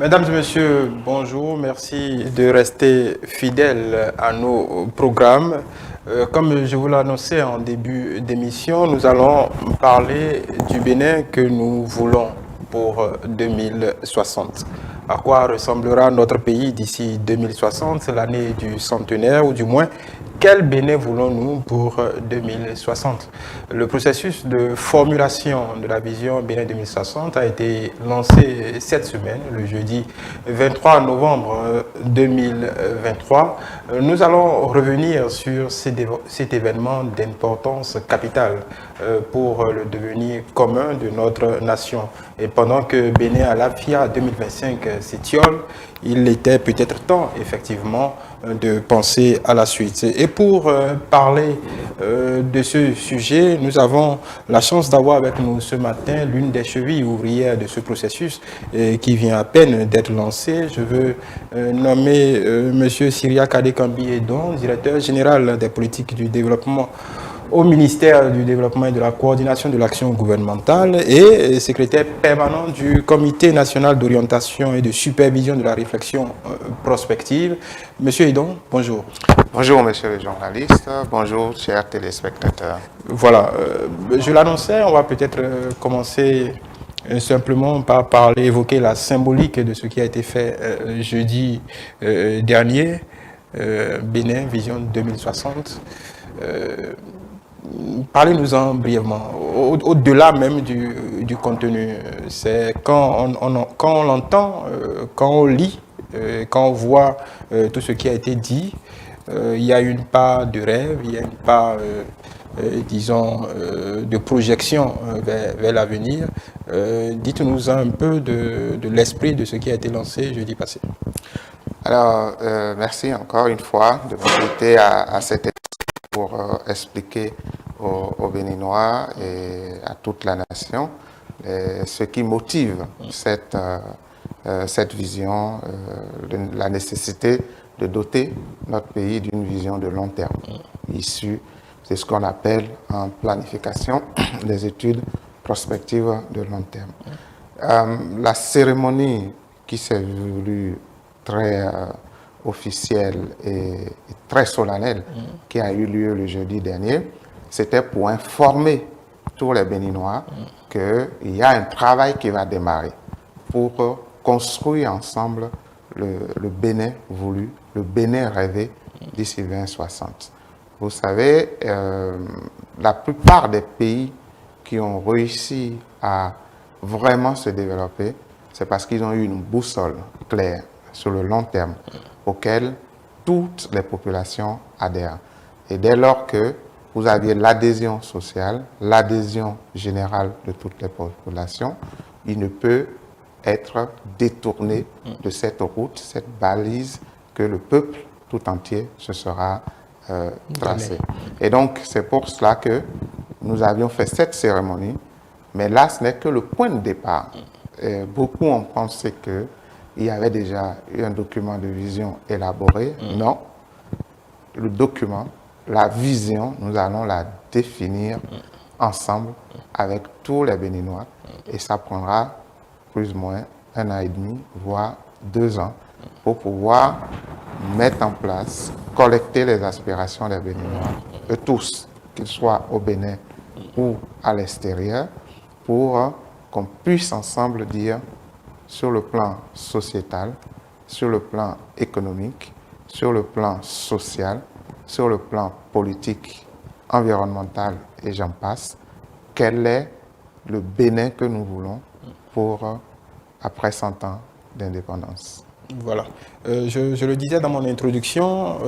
Mesdames et messieurs, bonjour. Merci de rester fidèles à nos programmes. Comme je vous l'annonçais en début d'émission, nous allons parler du Bénin que nous voulons pour 2060. À quoi ressemblera notre pays d'ici 2060, l'année du centenaire, ou du moins, quel Bénin voulons-nous pour 2060? Le processus de formulation de la vision Bénin 2060 a été lancé cette semaine, le jeudi 23 novembre 2023. Nous allons revenir sur cet événement d'importance capitale pour le devenir commun de notre nation. Et pendant que Bénin Alafia 2025 s'étiole, il était peut-être temps, effectivement, de penser à la suite. Et pour parler de ce sujet, nous avons la chance d'avoir avec nous ce matin l'une des chevilles ouvrières de ce processus qui vient à peine d'être lancé. Je veux nommer M. Syria Kadekambi Edon, directeur général des politiques du développement au ministère du Développement et de la Coordination de l'action gouvernementale et secrétaire permanent du Comité national d'orientation et de supervision de la réflexion prospective. Monsieur Edon, bonjour. Bonjour, monsieur le journaliste. Bonjour, chers téléspectateurs. Voilà, je l'annonçais, on va peut-être commencer simplement par parler, évoquer la symbolique de ce qui a été fait jeudi dernier, Bénin, Vision 2060. Parlez-nous-en brièvement, au-delà même du contenu. C'est quand on l'entend, quand on lit, quand on voit tout ce qui a été dit, il y a une part de rêve, il y a une part, disons, de projection vers l'avenir. Dites-nous un peu de l'esprit de ce qui a été lancé jeudi passé. Alors, merci encore une fois de m'inviter à cette émission pour expliquer aux Béninois et à toute la nation ce qui motive cette vision, la nécessité de doter notre pays d'une vision de long terme, issue de ce qu'on appelle en planification des études prospectives de long terme. La cérémonie qui s'est voulue très officielle et très solennelle qui a eu lieu le jeudi dernier, c'était pour informer tous les Béninois qu'il y a un travail qui va démarrer pour construire ensemble le Bénin voulu, le Bénin rêvé d'ici 2060. Vous savez, la plupart des pays qui ont réussi à vraiment se développer, c'est parce qu'ils ont eu une boussole claire sur le long terme auquel toutes les populations adhèrent. Et dès lors que vous aviez l'adhésion sociale, l'adhésion générale de toutes les populations, il ne peut être détourné de cette route, cette balise que le peuple tout entier se sera tracé. Et donc, c'est pour cela que nous avions fait cette cérémonie, mais là, ce n'est que le point de départ. Et beaucoup ont pensé qu'il y avait déjà eu un document de vision élaboré. Non, le document, la vision, nous allons la définir ensemble avec tous les Béninois et ça prendra plus ou moins 1 an et demi, voire 2 ans pour pouvoir mettre en place, collecter les aspirations des Béninois, eux tous, qu'ils soient au Bénin ou à l'extérieur, pour qu'on puisse ensemble dire sur le plan sociétal, sur le plan économique, sur le plan social, sur le plan politique, environnemental et j'en passe, quel est le Bénin que nous voulons pour après 100 ans d'indépendance. Voilà. Je le disais dans mon introduction,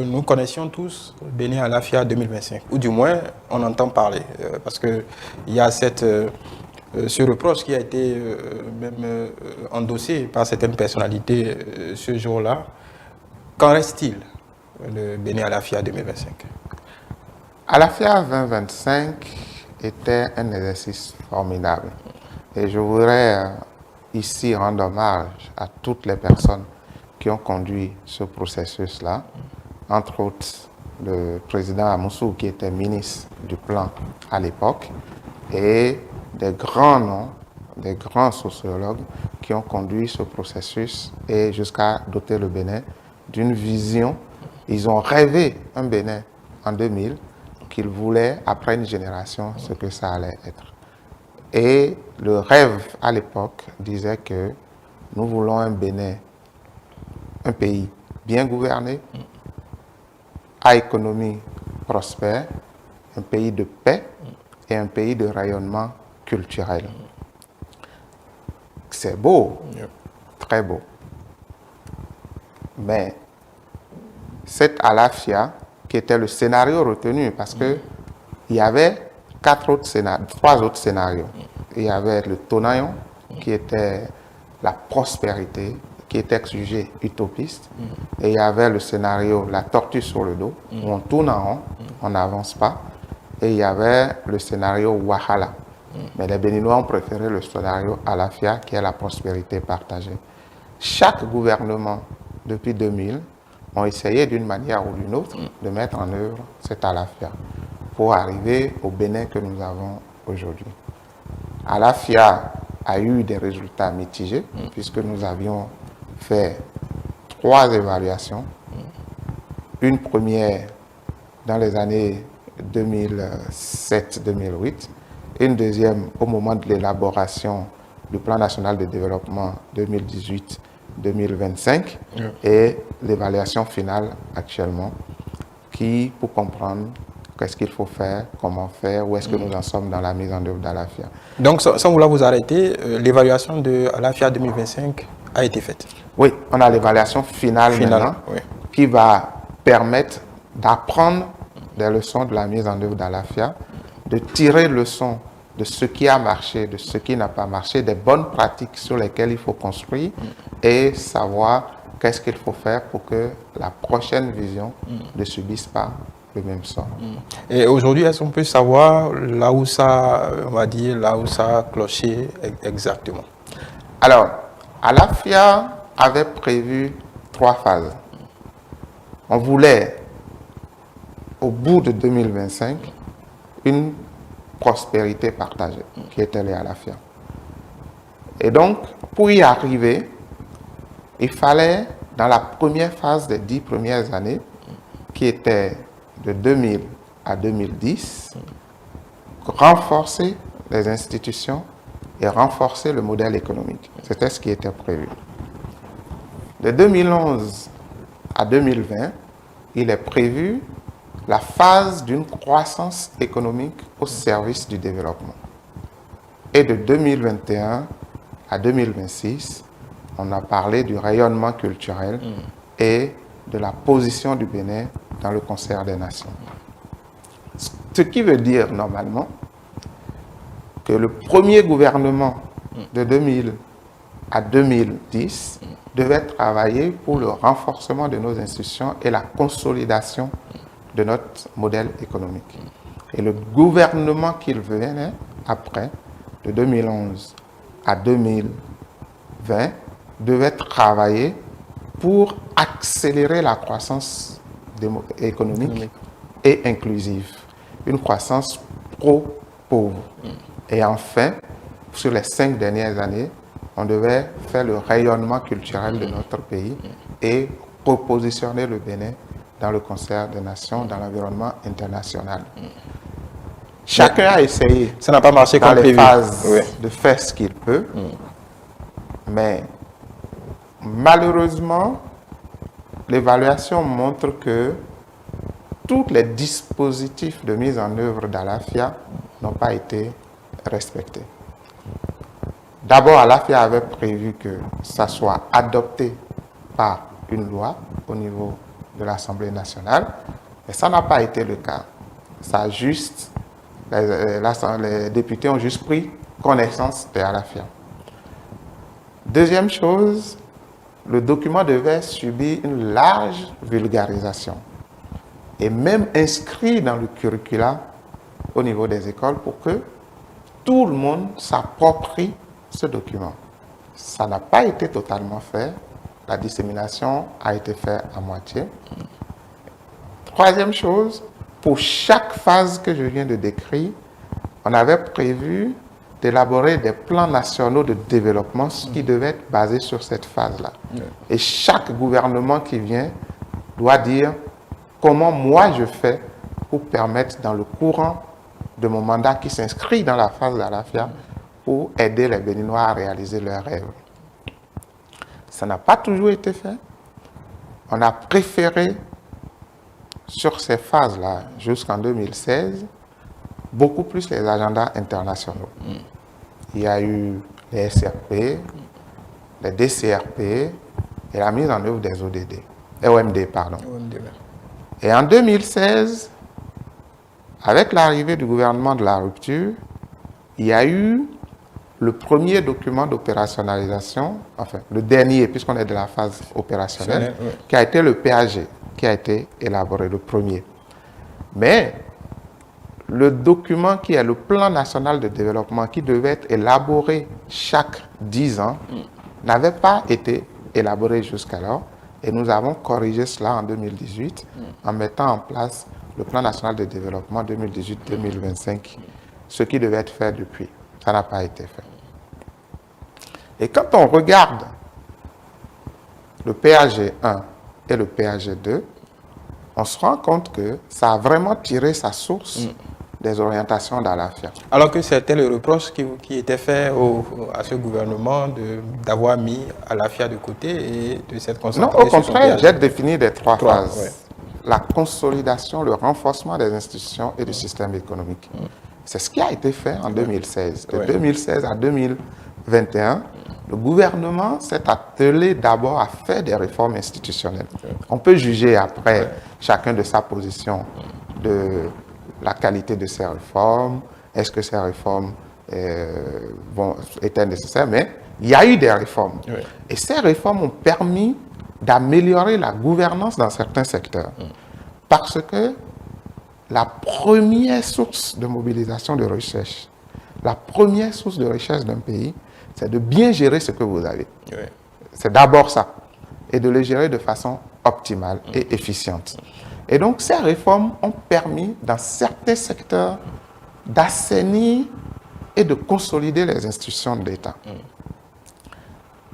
nous connaissions tous Bénin Alafia 2025, ou du moins on entend parler, parce qu'il y a ce reproche qui a été même endossé par certaines personnalités ce jour-là. Qu'en reste-t-il de Bénin Alafia 2025? Alafia 2025 était un exercice formidable et je voudrais ici rendre hommage à toutes les personnes qui ont conduit ce processus-là, entre autres le président Amoussou qui était ministre du plan à l'époque et des grands noms des grands sociologues qui ont conduit ce processus et jusqu'à doter le Bénin d'une vision. Ils ont rêvé un Bénin en 2000 qu'ils voulaient, après une génération, ce que ça allait être. Et le rêve à l'époque disait que nous voulons un Bénin, un pays bien gouverné, à économie prospère, un pays de paix et un pays de rayonnement culturel. C'est beau, très beau. Mais cette Alafia, qui était le scénario retenu, parce que il y avait trois autres scénarios. Il y avait le Tonayon, qui était la prospérité, qui était jugé utopiste. Et il y avait le scénario la tortue sur le dos, où on tourne en rond, on n'avance pas. Et il y avait le scénario Wahala. Mais les Béninois ont préféré le scénario Alafia, qui est la prospérité partagée. Chaque gouvernement, depuis 2000, ont essayé d'une manière ou d'une autre de mettre en œuvre cette Alafia pour arriver au Bénin que nous avons aujourd'hui. Alafia a eu des résultats mitigés puisque nous avions fait 3 évaluations. Une première dans les années 2007-2008, une deuxième au moment de l'élaboration du plan national de développement 2018-2025 et l'évaluation finale actuellement qui, pour comprendre qu'est-ce qu'il faut faire, comment faire, où est-ce que nous en sommes dans la mise en œuvre d'Alafia. Donc, sans vouloir vous arrêter, l'évaluation de Alafia 2025 a été faite. Oui, on a l'évaluation finale maintenant, qui va permettre d'apprendre des leçons de la mise en œuvre d'Alafia, de tirer leçon de ce qui a marché, de ce qui n'a pas marché, des bonnes pratiques sur lesquelles il faut construire et savoir qu'est-ce qu'il faut faire pour que la prochaine vision ne subisse pas le même sort. Et aujourd'hui, est-ce qu'on peut savoir là où ça, on va dire, là où ça a cloché exactement? Alors, Alafia avait prévu 3 phases. On voulait, au bout de 2025, une prospérité partagée, qui était les Alafia. Et donc, pour y arriver, il fallait, dans la première phase des 10 premières années, qui était de 2000 à 2010, renforcer les institutions et renforcer le modèle économique. C'était ce qui était prévu. De 2011 à 2020, il est prévu la phase d'une croissance économique au service du développement. Et de 2021 à 2026, on a parlé du rayonnement culturel et de la position du Bénin dans le concert des nations. Ce qui veut dire normalement que le premier gouvernement de 2000 à 2010 devait travailler pour le renforcement de nos institutions et la consolidation de notre modèle économique. Et le gouvernement qu'il venait après, de 2011 à 2020, devait travailler pour accélérer la croissance économique et inclusive, une croissance pro-pauvre. Et enfin, sur les 5 dernières années, on devait faire le rayonnement culturel de notre pays et repositionner le Bénin dans le concert des nations, dans l'environnement international. Chacun a essayé, ça n'a pas marché dans comme les prévu. phases, de faire ce qu'il peut, mais malheureusement, l'évaluation montre que tous les dispositifs de mise en œuvre d'Alafia n'ont pas été respectés. D'abord, Alafia avait prévu que ça soit adopté par une loi au niveau de l'Assemblée nationale, mais ça n'a pas été le cas. Ça a juste, les députés ont juste pris connaissance de Alafia. Deuxième chose, le document devait subir une large vulgarisation et même inscrit dans le curricula au niveau des écoles pour que tout le monde s'approprie ce document. Ça n'a pas été totalement fait. La dissémination a été faite à moitié. Troisième chose, pour chaque phase que je viens de décrire, on avait prévu d'élaborer des plans nationaux de développement qui devaient être basés sur cette phase-là. Et chaque gouvernement qui vient doit dire comment moi je fais pour permettre dans le courant de mon mandat qui s'inscrit dans la phase d'Alafia pour aider les Béninois à réaliser leurs rêves. Ça n'a pas toujours été fait. On a préféré, sur ces phases-là, jusqu'en 2016, beaucoup plus les agendas internationaux. Il y a eu les SRP, les DCRP et la mise en œuvre des OMD, pardon. Et en 2016, avec l'arrivée du gouvernement de la rupture, il y a eu le premier document d'opérationnalisation, enfin le dernier, puisqu'on est de la phase opérationnelle, qui a été le PAG, qui a été élaboré, le premier. Mais le document qui est le plan national de développement, qui devait être élaboré chaque 10 ans, n'avait pas été élaboré jusqu'alors. Et nous avons corrigé cela en 2018 en mettant en place le plan national de développement 2018-2025, ce qui devait être fait depuis. Ça n'a pas été fait. Et quand on regarde le PAG 1 et le PAG 2, on se rend compte que ça a vraiment tiré sa source des orientations d'Alafia. Alors que c'était le reproche qui était fait à ce gouvernement d'avoir mis Alafia de côté et de s'être concentré sur... Non, au contraire, contraire, j'ai défini les trois phases. Ouais. La consolidation, le renforcement des institutions et du système économique. C'est ce qui a été fait en 2016. De 2016 à 2021, le gouvernement s'est attelé d'abord à faire des réformes institutionnelles. On peut juger après chacun de sa position de la qualité de ces réformes, est-ce que ces réformes étaient nécessaires, mais il y a eu des réformes. Et ces réformes ont permis d'améliorer la gouvernance dans certains secteurs. Parce que la première source de mobilisation de recherche, la première source de richesse d'un pays, c'est de bien gérer ce que vous avez. C'est d'abord ça. Et de le gérer de façon optimale et efficiente. Et donc, ces réformes ont permis, dans certains secteurs, d'assainir et de consolider les institutions de l'État.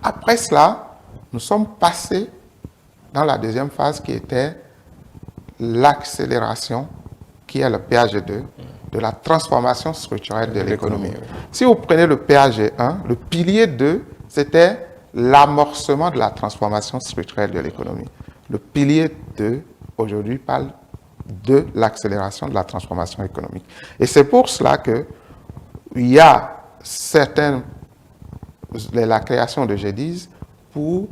Après cela, nous sommes passés dans la deuxième phase qui était l'accélération, qui est le PAG2, de la transformation structurelle de l'économie. Si vous prenez le PAG1, le pilier 2, c'était l'amorcement de la transformation structurelle de l'économie. Le pilier 2, aujourd'hui, parle de l'accélération de la transformation économique. Et c'est pour cela qu'il y a la création de GEDIS pour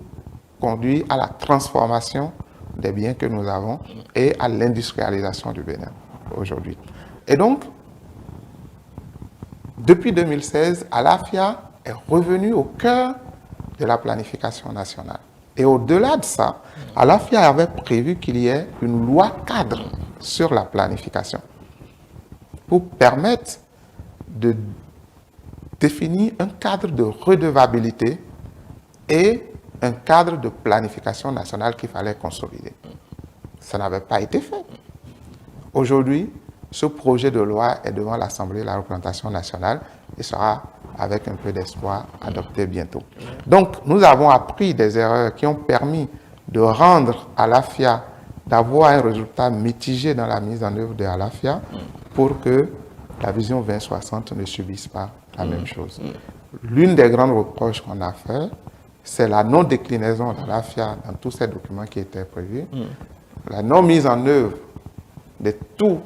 conduire à la transformation des biens que nous avons et à l'industrialisation du Bénin aujourd'hui. Et donc, depuis 2016, Alafia est revenu au cœur de la planification nationale. Et au-delà de ça, Alafia avait prévu qu'il y ait une loi cadre sur la planification pour permettre de définir un cadre de redevabilité et un cadre de planification nationale qu'il fallait consolider. Ça n'avait pas été fait. Aujourd'hui, ce projet de loi est devant l'Assemblée de la représentation nationale et sera, avec un peu d'espoir, adopté bientôt. Donc, nous avons appris des erreurs qui ont permis de rendre Alafia, d'avoir un résultat mitigé dans la mise en œuvre de Alafia pour que la vision 2060 ne subisse pas la même chose. L'une des grandes reproches qu'on a fait, c'est la non-déclinaison d'Alafia dans tous ces documents qui étaient prévus, la non-mise en œuvre de tous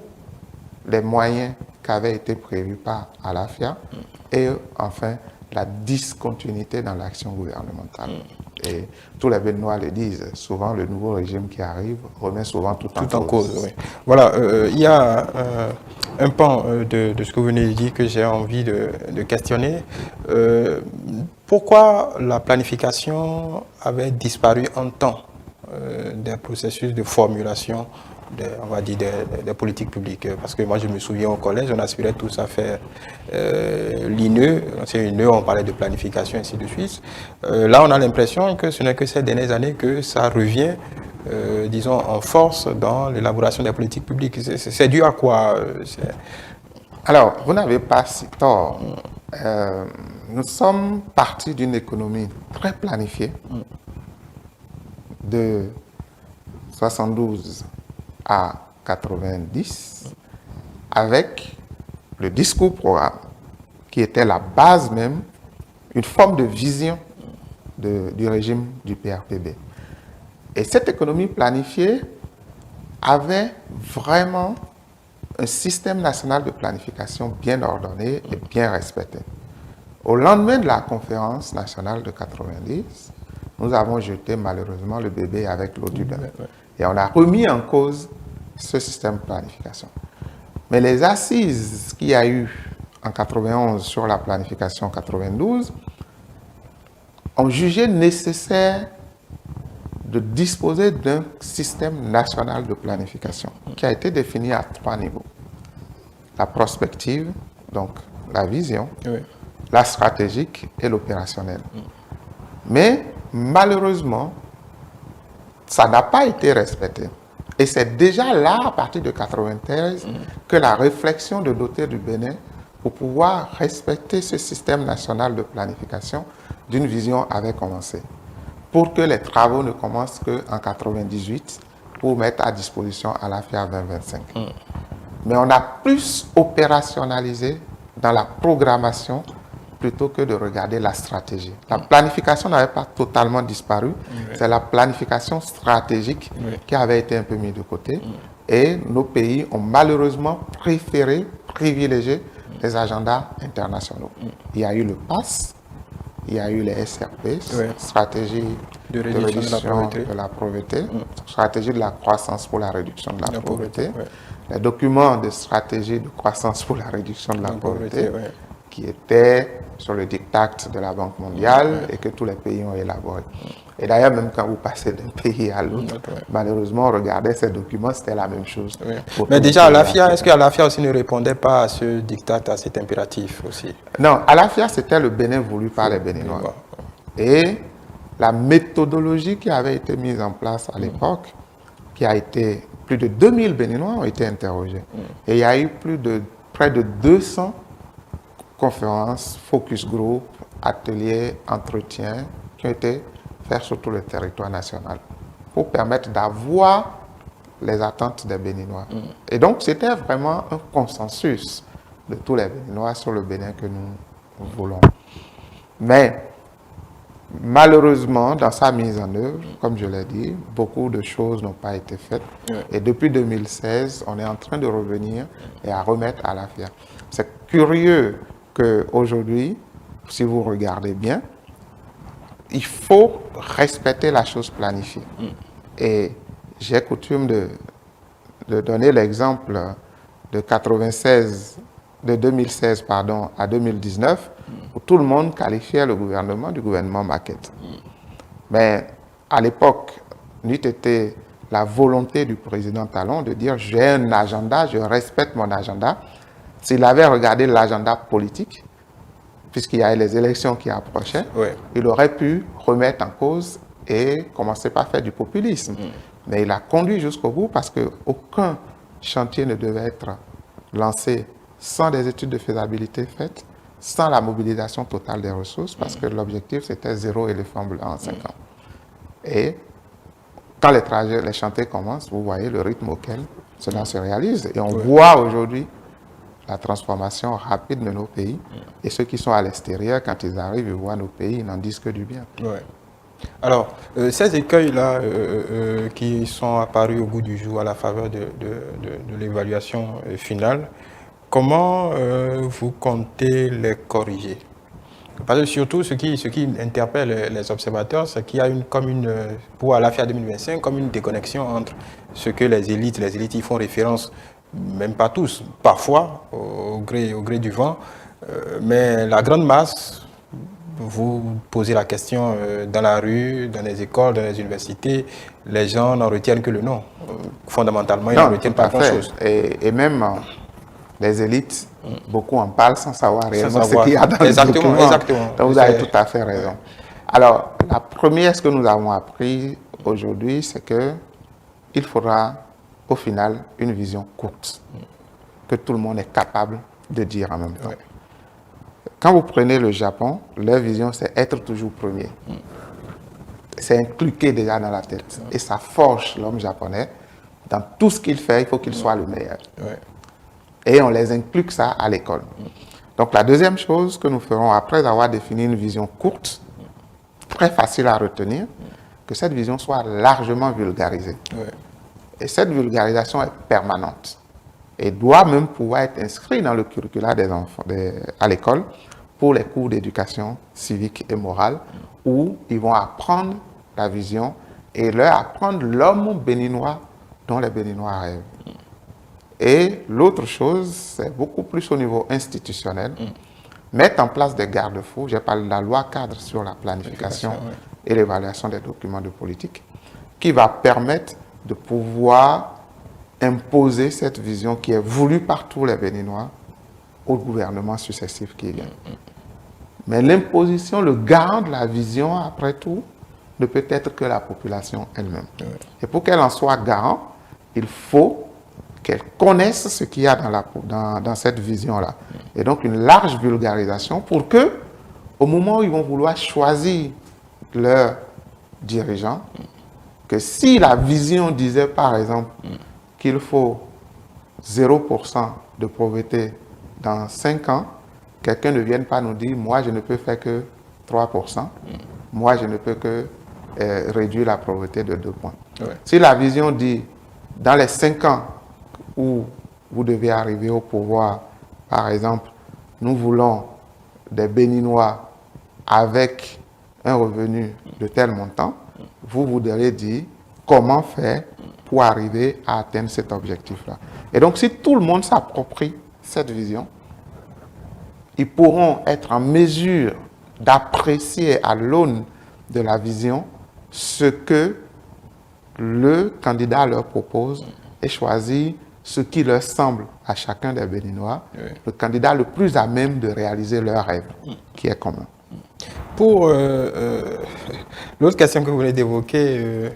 les moyens qui avaient été prévus par Alafia et enfin la discontinuité dans l'action gouvernementale. Et tous les Béninois le disent, souvent le nouveau régime qui arrive remet souvent tout en cause. Voilà, il y a un pan de ce que vous venez de dire que j'ai envie de questionner. Pourquoi la planification avait disparu en temps des processus de formulation on va dire des politiques publiques? Parce que moi je me souviens au collège, on aspirait tous à faire l'INE, c'est une on parlait de planification ainsi de suite. Là on a l'impression que ce n'est que ces dernières années que ça revient, disons en force dans l'élaboration des politiques publiques. C'est dû à quoi? Alors, vous n'avez pas si tort. Nous sommes partis d'une économie très planifiée de 72 à 90 avec le discours-programme qui était la base même, une forme de vision du régime du PRPB. Et cette économie planifiée avait vraiment un système national de planification bien ordonné et bien respecté. Au lendemain de la conférence nationale de 90, nous avons jeté malheureusement le bébé avec l'eau du bain. Et on a remis en cause ce système de planification. Mais les assises qu'il y a eu en 91 sur la planification 92 ont jugé nécessaire de disposer d'un système national de planification qui a été défini à 3 niveaux. La prospective, donc la vision, la stratégique et l'opérationnelle. Mais malheureusement, ça n'a pas été respecté. Et c'est déjà là, à partir de 1993, que la réflexion de doter du Bénin pour pouvoir respecter ce système national de planification d'une vision avait commencé. Pour que les travaux ne commencent qu'en 1998 pour mettre à disposition à l'AFIA 2025. Mais on a plus opérationnalisé dans la programmation plutôt que de regarder la stratégie. La planification n'avait pas totalement disparu, c'est la planification stratégique qui avait été un peu mise de côté. Et nos pays ont malheureusement préféré privilégier les agendas internationaux. Il y a eu le PASS, il y a eu les SRP, stratégie de réduction de la pauvreté, stratégie de la croissance pour la réduction de la pauvreté, les documents de stratégie de croissance pour la réduction de la pauvreté, qui étaient sur le diktat de la Banque mondiale et que tous les pays ont élaboré. Et d'ailleurs, même quand vous passez d'un pays à l'autre, malheureusement, regardez ces documents, c'était la même chose. Mais déjà, à l'AFIA, est-ce que l'AFIA aussi ne répondait pas à ce diktat, à cet impératif aussi? Non, à l'AFIA, c'était le Bénin voulu par les Béninois. Et la méthodologie qui avait été mise en place à l'époque, qui a été, plus de 2000 Béninois ont été interrogés. Et il y a eu près de 200 conférences, focus group, ateliers, entretiens qui ont été faits sur tout le territoire national pour permettre d'avoir les attentes des Béninois. Et donc, c'était vraiment un consensus de tous les Béninois sur le Bénin que nous voulons. Mais, malheureusement, dans sa mise en œuvre, comme je l'ai dit, beaucoup de choses n'ont pas été faites. Et depuis 2016, on est en train de revenir et à remettre à l'AFIA. C'est curieux qu'aujourd'hui, si vous regardez bien, il faut respecter la chose planifiée. Et j'ai coutume de donner l'exemple de 2016 à 2019, où tout le monde qualifiait le gouvernement du gouvernement maquette. Mais à l'époque, n'eût été la volonté du président Talon de dire « j'ai un agenda, je respecte mon agenda ». S'il avait regardé l'agenda politique, puisqu'il y avait les élections qui approchaient, il aurait pu remettre en cause et commencer par faire du populisme. Mais il a conduit jusqu'au bout parce qu'aucun chantier ne devait être lancé sans des études de faisabilité faites, sans la mobilisation totale des ressources, parce que l'objectif c'était 0 éléphant blanc en 5 ans. Et quand les chantiers commencent, vous voyez le rythme auquel cela se réalise. Et on voit aujourd'hui la transformation rapide de nos pays. Et ceux qui sont à l'extérieur, quand ils arrivent, ils voient nos pays, ils n'en disent que du bien. Alors, ces écueils-là qui sont apparus au goût du jour à la faveur de l'évaluation finale, comment vous comptez les corriger? Parce que surtout, ce qui interpelle les observateurs, c'est qu'il y a pour l'AFIA 2025, comme une déconnexion entre ce que les élites y font référence, même pas tous, parfois, au gré du vent, mais la grande masse, vous posez la question dans la rue, dans les écoles, dans les universités, les gens n'en retiennent que le nom. Fondamentalement, ils n'en retiennent pas grand-chose. Et même les élites, beaucoup en parlent sans savoir réellement ce qu'il y a dans les documents. Exactement. Donc vous avez tout à fait raison. Alors, la première, ce que nous avons appris aujourd'hui, c'est qu'il faudra, au final, une vision courte, que tout le monde est capable de dire en même temps. Quand vous prenez le Japon, leur vision, c'est être toujours premier. C'est inculqué déjà dans la tête. Et ça forge l'homme japonais. Dans tout ce qu'il fait, il faut qu'il soit le meilleur. Ouais. Et on les inculque ça à l'école. Donc la deuxième chose que nous ferons, après avoir défini une vision courte, très facile à retenir, que cette vision soit largement vulgarisée. Ouais. Et cette vulgarisation est permanente. Et doit même pouvoir être inscrite dans le curricula des enfants à l'école pour les cours d'éducation civique et morale, où ils vont apprendre la vision et leur apprendre l'homme béninois dont les Béninois rêvent. Et l'autre chose, c'est beaucoup plus au niveau institutionnel, mettre en place des garde-fous. J'ai parlé de la loi cadre sur la planification et l'évaluation des documents de politique, qui va permettre de pouvoir imposer cette vision qui est voulue par tous les Béninois au gouvernement successif qui vient. Mais l'imposition, le garant de la vision, après tout, ne peut être que la population elle-même. Et pour qu'elle en soit garant, il faut qu'elle connaisse ce qu'il y a dans cette vision-là. Et donc une large vulgarisation pour que, au moment où ils vont vouloir choisir leurs dirigeants, que si la vision disait par exemple qu'il faut 0% de pauvreté dans 5 ans, quelqu'un ne vienne pas nous dire, moi je ne peux faire que 3%, moi je ne peux que réduire la pauvreté de 2 points. Ouais. Si la vision dit, dans les 5 ans où vous devez arriver au pouvoir, par exemple, nous voulons des Béninois avec un revenu de tel montant, vous devez dire comment faire pour arriver à atteindre cet objectif-là. Et donc, si tout le monde s'approprie cette vision, ils pourront être en mesure d'apprécier à l'aune de la vision ce que le candidat leur propose et choisir ce qui leur semble à chacun des Béninois, le candidat le plus à même de réaliser leur rêve, qui est commun. Pour l'autre question que vous venez d'évoquer,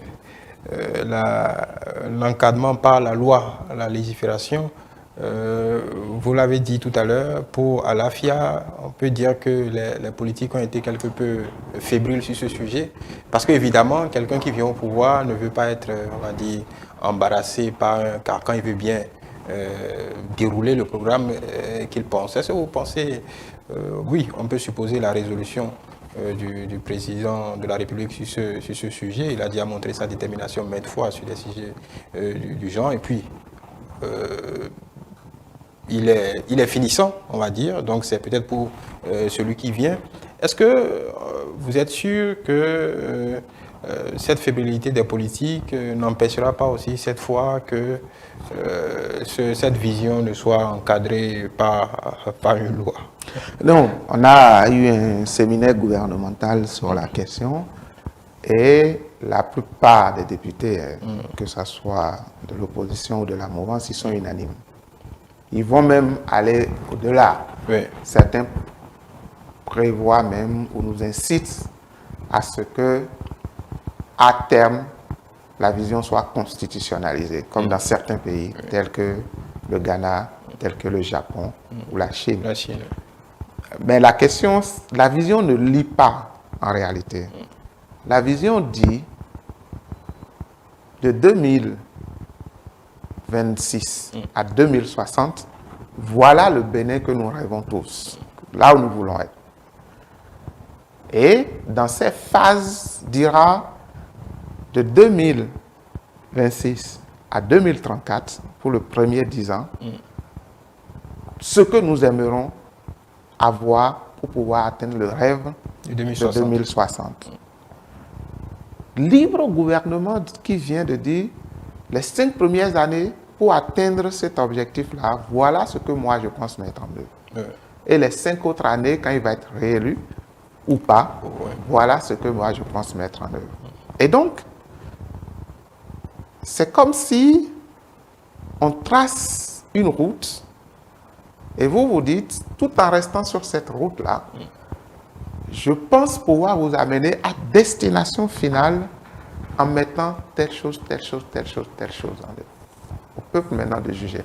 l'encadrement par la loi, la légifération, vous l'avez dit tout à l'heure, pour Alafia, on peut dire que les politiques ont été quelque peu fébriles sur ce sujet, parce qu'évidemment, quelqu'un qui vient au pouvoir ne veut pas être, on va dire, embarrassé par un carcan, il veut bien dérouler le programme qu'il pense. Est-ce que vous pensez, oui, on peut supposer la résolution du président de la République sur ce sujet, il a déjà montré sa détermination maintes fois sur des sujets du genre, et puis il est finissant, on va dire, donc c'est peut-être pour celui qui vient. Est-ce que vous êtes sûr que cette fébrilité des politiques n'empêchera pas aussi cette fois que cette vision ne soit encadrée par une loi? Non, on a eu un séminaire gouvernemental sur la question et la plupart des députés, que ce soit de l'opposition ou de la mouvance, ils sont unanimes. Ils vont même aller au-delà. Oui. Certains prévoient même ou nous incitent à ce que, à terme, la vision soit constitutionnalisée, comme dans certains pays, tels que le Ghana, tels que le Japon ou la Chine. La Chine. Mais la question, la vision ne lit pas en réalité. La vision dit de 2026 à 2060, voilà le Bénin que nous rêvons tous, là où nous voulons être. Et dans ces phases, dira de 2026 à 2034, pour le premier 10 ans, ce que nous aimerons avoir pour pouvoir atteindre le rêve de 2060. Libre au gouvernement qui vient de dire les 5 premières années pour atteindre cet objectif-là, voilà ce que moi je pense mettre en œuvre. Et les 5 autres années, quand il va être réélu ou pas, voilà ce que moi je pense mettre en œuvre. Et donc, c'est comme si on trace une route et vous vous dites, tout en restant sur cette route-là, je pense pouvoir vous amener à destination finale en mettant telle chose, telle chose, telle chose, telle chose en œuvre. Au peuple maintenant de juger.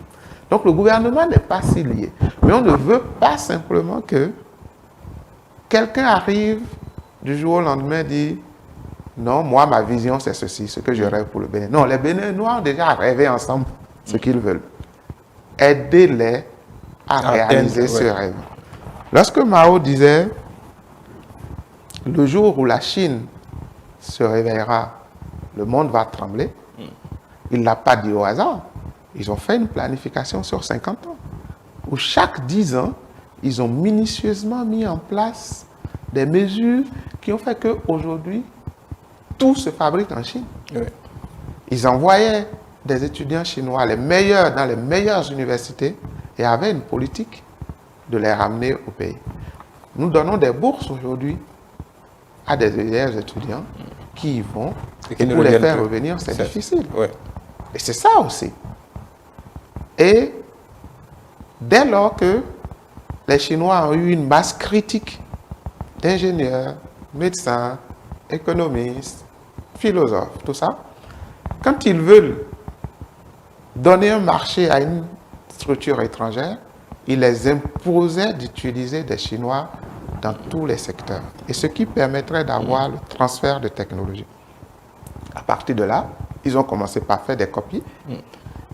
Donc le gouvernement n'est pas si lié. Mais on ne veut pas simplement que quelqu'un arrive du jour au lendemain et dit non, moi, ma vision, c'est ceci, ce que je rêve pour le Bénin. Non, les Béninois ont déjà rêvé ensemble ce qu'ils veulent. Aidez-les à réaliser ce rêve. Lorsque Mao disait, le jour où la Chine se réveillera, le monde va trembler, il ne l'a pas dit au hasard. Ils ont fait une planification sur 50 ans, où chaque 10 ans, ils ont minutieusement mis en place des mesures qui ont fait qu'aujourd'hui, tout se fabrique en Chine. Oui. Ils envoyaient des étudiants chinois, les meilleurs, dans les meilleures universités, et avaient une politique de les ramener au pays. Nous donnons des bourses aujourd'hui à des meilleurs étudiants qui y vont, et pour les faire revenir, c'est difficile. Oui. Et c'est ça aussi. Et dès lors que les Chinois ont eu une masse critique d'ingénieurs, médecins, économistes, philosophes, tout ça, quand ils veulent donner un marché à une structure étrangère, ils les imposaient d'utiliser des Chinois dans tous les secteurs. Et ce qui permettrait d'avoir le transfert de technologie. À partir de là, ils ont commencé par faire des copies.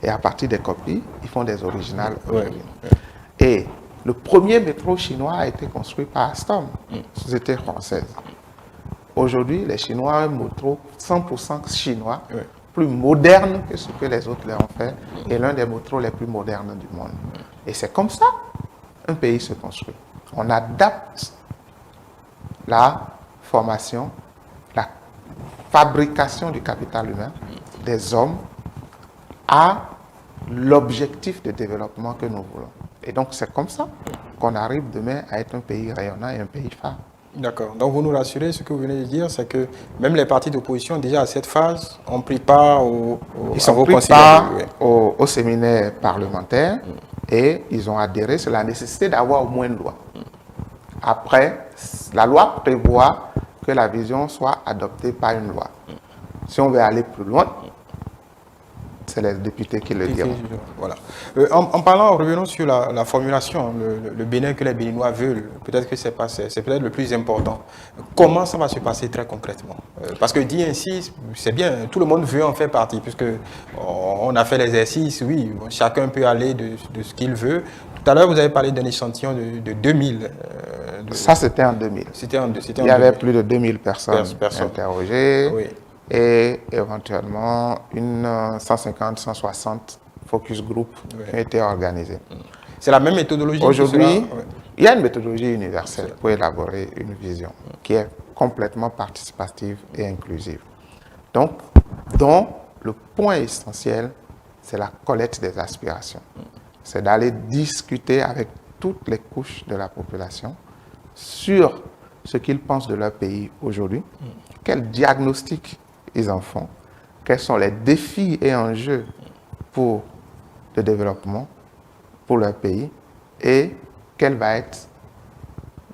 Et à partir des copies, ils font des originales. Et le premier métro chinois a été construit par Alstom, société française. Aujourd'hui, les Chinois ont un métro 100% chinois, plus moderne que ce que les autres leur ont fait, et l'un des métros les plus modernes du monde. Et c'est comme ça qu'un pays se construit. On adapte la formation, la fabrication du capital humain, des hommes, à l'objectif de développement que nous voulons. Et donc, c'est comme ça qu'on arrive demain à être un pays rayonnant et un pays phare. D'accord. Donc, vous nous rassurez, ce que vous venez de dire, c'est que même les partis d'opposition, déjà à cette phase, ont pris part au séminaire parlementaire et ils ont adhéré sur la nécessité d'avoir au moins une loi. Après, la loi prévoit que la vision soit adoptée par une loi. Si on veut aller plus loin, c'est les députés qui le diront. Voilà. En parlant, revenons sur la formulation, le Bénin que les Béninois veulent. Peut-être que c'est peut-être le plus important. Comment ça va se passer très concrètement? Parce que dit ainsi, c'est bien, tout le monde veut en faire partie, puisque on a fait l'exercice, oui, chacun peut aller de ce qu'il veut. Tout à l'heure, vous avez parlé d'un échantillon de 2000. Ça, c'était en 2000. Il y avait plus de 2000 personnes interrogées. Oui. Et éventuellement une 150-160 focus group qui ont été organisés. C'est la même méthodologie? Aujourd'hui, il y a une méthodologie universelle pour élaborer une vision qui est complètement participative et inclusive. Donc, dont le point essentiel, c'est la collecte des aspirations. C'est d'aller discuter avec toutes les couches de la population sur ce qu'ils pensent de leur pays aujourd'hui, quel diagnostic ils en font, quels sont les défis et enjeux pour le développement, pour leur pays, et quels vont être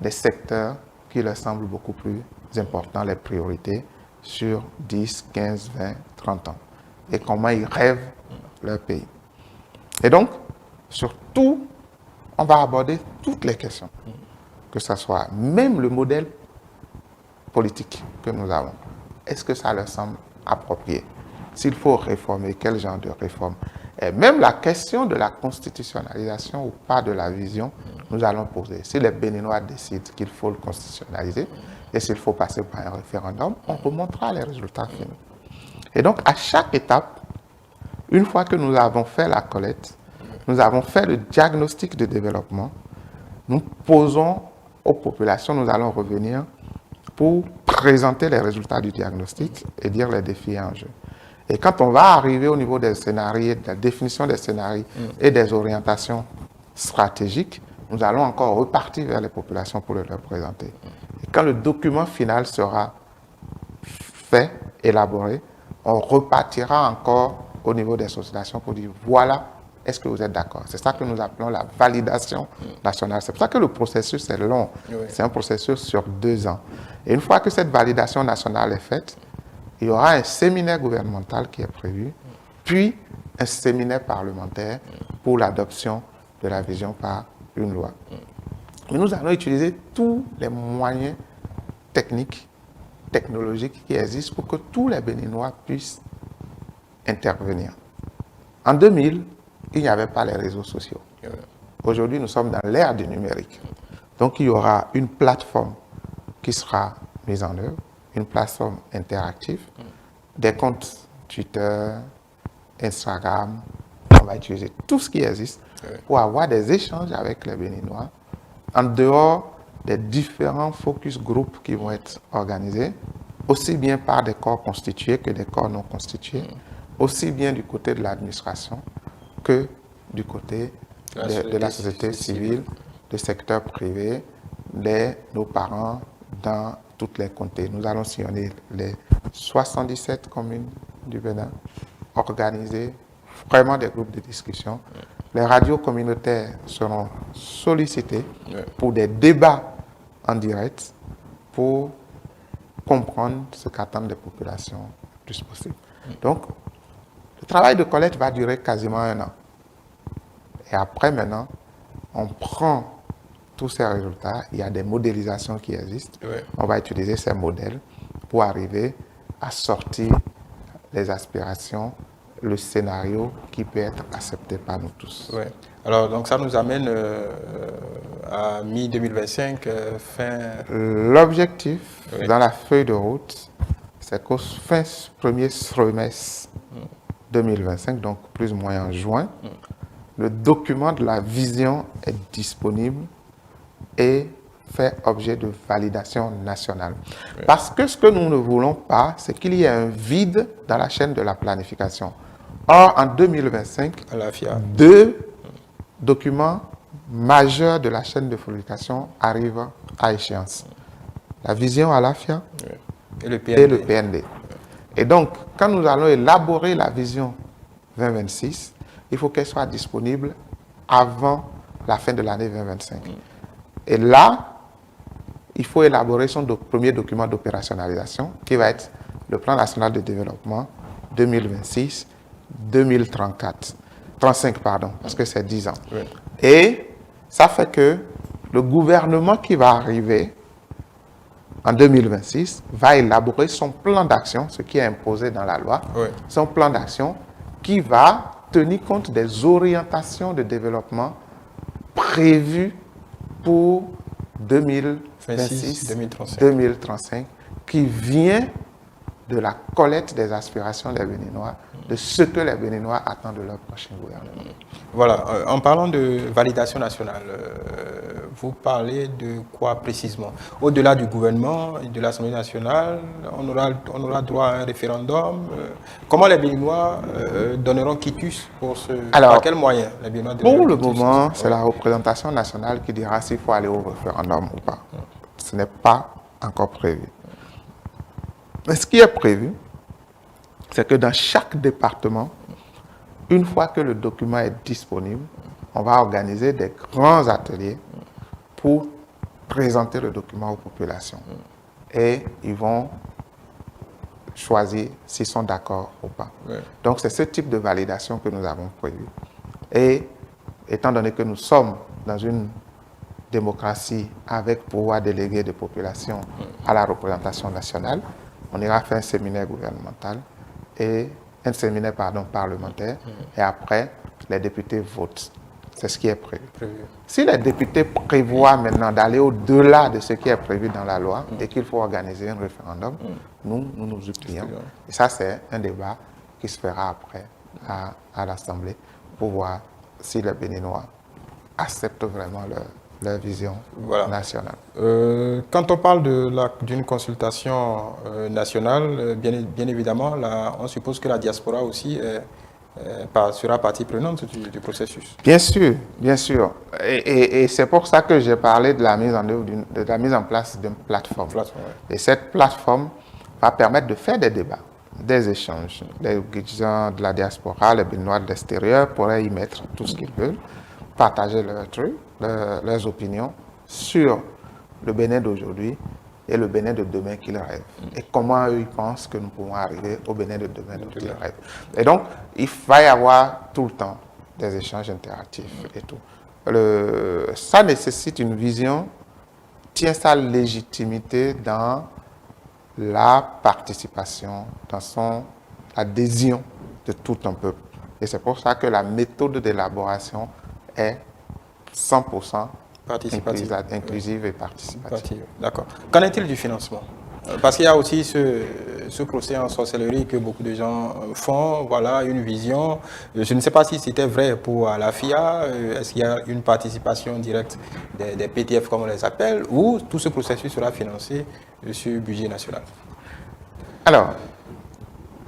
les secteurs qui leur semblent beaucoup plus importants, les priorités sur 10, 15, 20, 30 ans, et comment ils rêvent leur pays. Et donc, surtout, on va aborder toutes les questions, que ce soit même le modèle politique que nous avons. Est-ce que ça leur semble approprié? S'il faut réformer, quel genre de réforme? Et même la question de la constitutionnalisation ou pas de la vision, nous allons poser. Si les Béninois décident qu'il faut le constitutionnaliser et s'il faut passer par un référendum, on remontera les résultats finaux. Et donc, à chaque étape, une fois que nous avons fait la collecte, nous avons fait le diagnostic de développement, nous posons aux populations, nous allons revenir pour présenter les résultats du diagnostic et dire les défis en jeu. Et quand on va arriver au niveau des scénarios, de la définition des scénarios et des orientations stratégiques, nous allons encore repartir vers les populations pour leur présenter. Et quand le document final sera fait, élaboré, on repartira encore au niveau des associations pour dire voilà, est-ce que vous êtes d'accord? C'est ça que nous appelons la validation nationale. C'est pour ça que le processus est long. Oui. C'est un processus sur 2 ans. Et une fois que cette validation nationale est faite, il y aura un séminaire gouvernemental qui est prévu, puis un séminaire parlementaire pour l'adoption de la vision par une loi. Mais nous allons utiliser tous les moyens techniques, technologiques qui existent pour que tous les Béninois puissent intervenir. En 2000, il n'y avait pas les réseaux sociaux. Aujourd'hui, nous sommes dans l'ère du numérique. Donc, il y aura une plateforme qui sera mise en œuvre, une plateforme interactive, des comptes Twitter, Instagram. On va utiliser tout ce qui existe pour avoir des échanges avec les Béninois en dehors des différents focus groups qui vont être organisés, aussi bien par des corps constitués que des corps non constitués, aussi bien du côté de l'administration que du côté de la société civile, du secteur privé, de nos parents dans toutes les comtés. Nous allons sillonner les 77 communes du Bénin, organiser vraiment des groupes de discussion. Les radios communautaires seront sollicitées pour des débats en direct pour comprendre ce qu'attendent les populations le plus possible. Donc, le travail de collecte va durer quasiment 1 an. Et après, maintenant, on prend tous ces résultats. Il y a des modélisations qui existent. On va utiliser ces modèles pour arriver à sortir les aspirations, le scénario qui peut être accepté par nous tous. Alors, donc ça nous amène à mi-2025, fin... L'objectif dans la feuille de route, c'est qu'au fin premier trimestre 2025, donc plus ou moins en juin, le document de la vision est disponible et fait objet de validation nationale. Parce que ce que nous ne voulons pas, c'est qu'il y ait un vide dans la chaîne de la planification. Or, en 2025, deux documents majeurs de la chaîne de planification arrivent à échéance. La vision à l'AFIA et le PND. Et donc, quand nous allons élaborer la vision 2026, il faut qu'elle soit disponible avant la fin de l'année 2025. Et là, il faut élaborer son premier document d'opérationnalisation qui va être le plan national de développement 2026-2034. 35, pardon, parce que c'est 10 ans. Et ça fait que le gouvernement qui va arriver en 2026 va élaborer son plan d'action, ce qui est imposé dans la loi, son plan d'action qui va tenir compte des orientations de développement prévues pour 2026-2035, qui vient de la collecte des aspirations des Béninois, de ce que les Béninois attendent de leur prochain gouvernement. Voilà, en parlant de validation nationale, vous parlez de quoi précisément? Au-delà du gouvernement et de l'Assemblée nationale, on aura droit à un référendum. Comment les Béninois donneront quitus pour ce... Alors, par quels moyens les Béninois pour le moment, c'est la représentation nationale qui dira s'il faut aller au référendum ou pas. Ce n'est pas encore prévu. Mais ce qui est prévu, c'est que dans chaque département, une fois que le document est disponible, on va organiser des grands ateliers pour présenter le document aux populations. Et ils vont choisir s'ils sont d'accord ou pas. Donc, c'est ce type de validation que nous avons prévu. Et étant donné que nous sommes dans une démocratie avec pouvoir délégué de population à la représentation nationale, on ira faire un séminaire gouvernemental et un séminaire parlementaire et après les députés votent. C'est ce qui est prévu. Si les députés prévoient maintenant d'aller au-delà de ce qui est prévu dans la loi et qu'il faut organiser un référendum, nous nous y plions. Et ça, c'est un débat qui se fera après à l'Assemblée pour voir si les Béninois acceptent vraiment leur vision nationale. Quand on parle d'une consultation nationale, bien évidemment, là, on suppose que la diaspora aussi sera partie prenante du processus. Bien sûr, bien sûr. Et c'est pour ça que j'ai parlé de la mise en place d'une plateforme. Et cette plateforme va permettre de faire des débats, des échanges. Les gens de la diaspora, les Béninois de l'extérieur pourraient y mettre tout ce qu'ils veulent, partager leurs trucs, leurs opinions sur le Bénin d'aujourd'hui et le Bénin de demain qu'ils rêvent. Et comment eux, ils pensent que nous pouvons arriver au Bénin de demain dont ils rêvent. Et donc, il va y avoir tout le temps des échanges interactifs et tout. ça nécessite une vision, tient sa légitimité dans la participation, dans l'adhésion de tout un peuple. Et c'est pour ça que la méthode d'élaboration est 100% inclusive et participative. D'accord. Qu'en est-il du financement? Parce qu'il y a aussi ce procès en sorcellerie que beaucoup de gens font, voilà, une vision. Je ne sais pas si c'était vrai pour la FIA, est-ce qu'il y a une participation directe des PTF comme on les appelle, ou tout ce processus sera financé sur le budget national? Alors,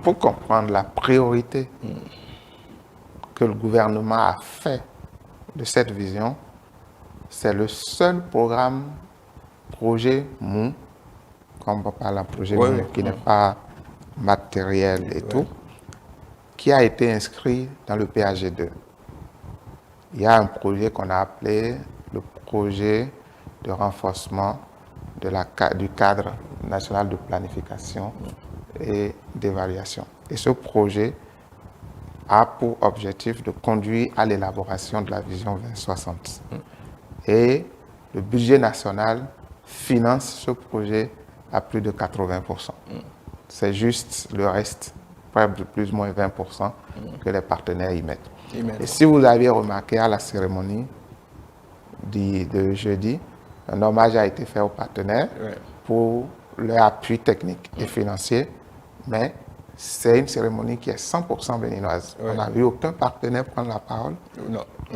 pour comprendre la priorité que le gouvernement a fait de cette vision, c'est le seul projet MOU, comme on parle d'un projet MOU qui n'est pas matériel et tout, qui a été inscrit dans le PAG2. Il y a un projet qu'on a appelé le projet de renforcement du cadre national de planification et d'évaluation. Et ce projet a pour objectif de conduire à l'élaboration de la vision 2060. Et le budget national finance ce projet à plus de 80%. C'est juste le reste, près de plus ou moins 20% que les partenaires y mettent. Et si vous aviez remarqué à la cérémonie de jeudi, un hommage a été fait aux partenaires pour leur appui technique et financier, mais c'est une cérémonie qui est 100% béninoise. On n'a vu aucun partenaire prendre la parole.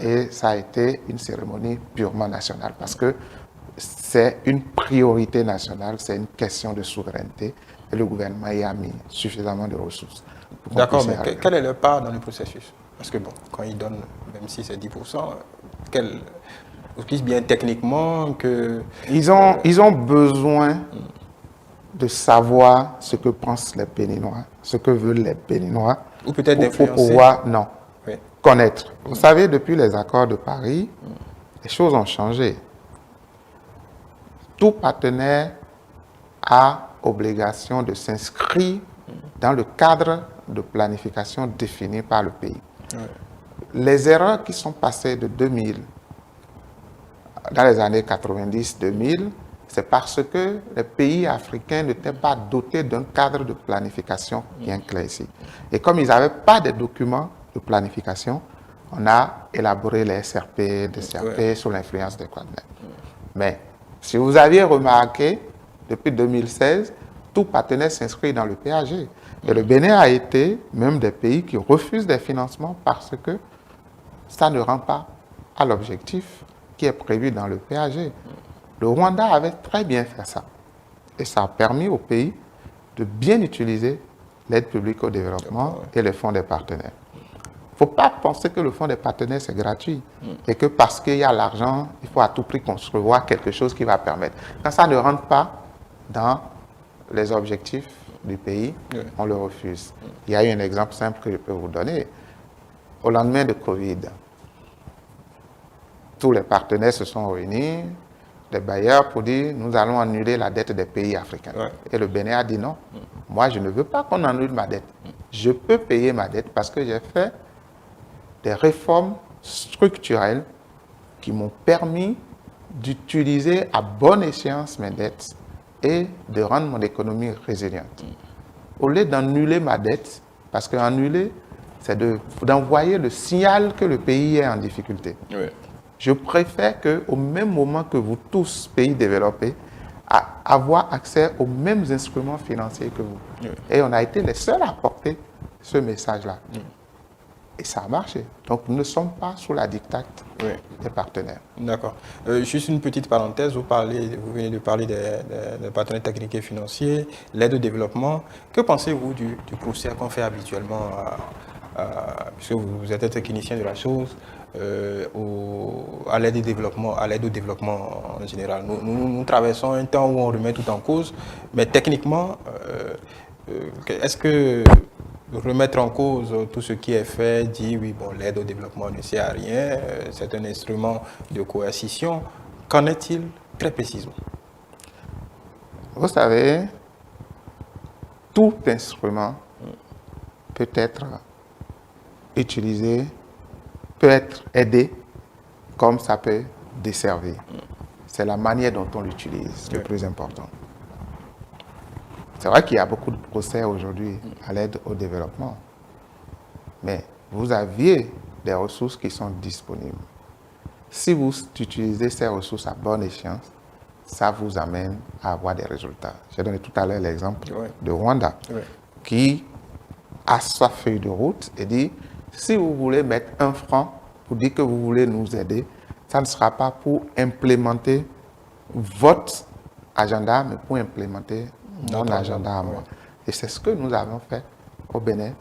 Et ça a été une cérémonie purement nationale parce que c'est une priorité nationale, c'est une question de souveraineté et le gouvernement y a mis suffisamment de ressources. D'accord, mais quelle est leur part dans le processus? Parce que bon, quand ils donnent, même si c'est 10%, aussi bien techniquement que... Ils ont besoin de savoir ce que pensent les Béninois, ce que veulent les Béninois. Ou peut-être pour pouvoir, connaître. Vous savez, depuis les accords de Paris, les choses ont changé. Tout partenaire a obligation de s'inscrire dans le cadre de planification défini par le pays. Les erreurs qui sont passées de 2000, dans les années 90-2000, c'est parce que les pays africains n'étaient pas dotés d'un cadre de planification bien clair ici. Et comme ils n'avaient pas de documents de planification, on a élaboré les SRP, des CRP sous l'influence des partenaires. Mais si vous aviez remarqué, depuis 2016, tout partenaire s'inscrit dans le PAG. Et le Bénin a été même des pays qui refusent des financements parce que ça ne rend pas à l'objectif qui est prévu dans le PAG. Le Rwanda avait très bien fait ça. Et ça a permis au pays de bien utiliser l'aide publique au développement et les fonds des partenaires. Il ne faut pas penser que le fonds des partenaires, c'est gratuit. Et que parce qu'il y a l'argent, il faut à tout prix concevoir quelque chose qui va permettre. Quand ça ne rentre pas dans les objectifs du pays, on le refuse. Il y a eu un exemple simple que je peux vous donner. Au lendemain de Covid, tous les partenaires se sont réunis, les bailleurs, pour dire nous allons annuler la dette des pays africains. Et le Bénin a dit non, moi je ne veux pas qu'on annule ma dette. Je peux payer ma dette parce que j'ai fait des réformes structurelles qui m'ont permis d'utiliser à bonne échéance mes dettes et de rendre mon économie résiliente. Au lieu d'annuler ma dette, parce qu'annuler, c'est d'envoyer le signal que le pays est en difficulté. Je préfère qu'au même moment que vous tous, pays développés, avoir accès aux mêmes instruments financiers que vous. Et on a été les seuls à porter ce message-là. Et ça a marché. Donc, nous ne sommes pas sous la dictate des partenaires. D'accord. Juste une petite parenthèse, vous venez de parler des partenaires techniques et financiers, l'aide au développement. Que pensez-vous du procès qu'on fait habituellement, puisque vous êtes un technicien de la chose, à l'aide au développement en général? Nous traversons un temps où on remet tout en cause, mais techniquement, est-ce que remettre en cause tout ce qui est fait, dit oui, bon, l'aide au développement ne sert à rien, c'est un instrument de coercition. Qu'en est-il très précisément? Vous savez, tout instrument peut être utilisé, peut être aidé comme ça peut desservir. C'est la manière dont on l'utilise, le plus important. C'est vrai qu'il y a beaucoup de procès aujourd'hui à l'aide au développement, mais vous aviez des ressources qui sont disponibles. Si vous utilisez ces ressources à bonne échéance, ça vous amène à avoir des résultats. J'ai donné tout à l'heure l'exemple de Rwanda, qui a sa feuille de route et dit, si vous voulez mettre 1 franc pour dire que vous voulez nous aider, ça ne sera pas pour implémenter votre agenda, mais pour implémenter mon agenda à moi. Et c'est ce que nous avons fait au Bénin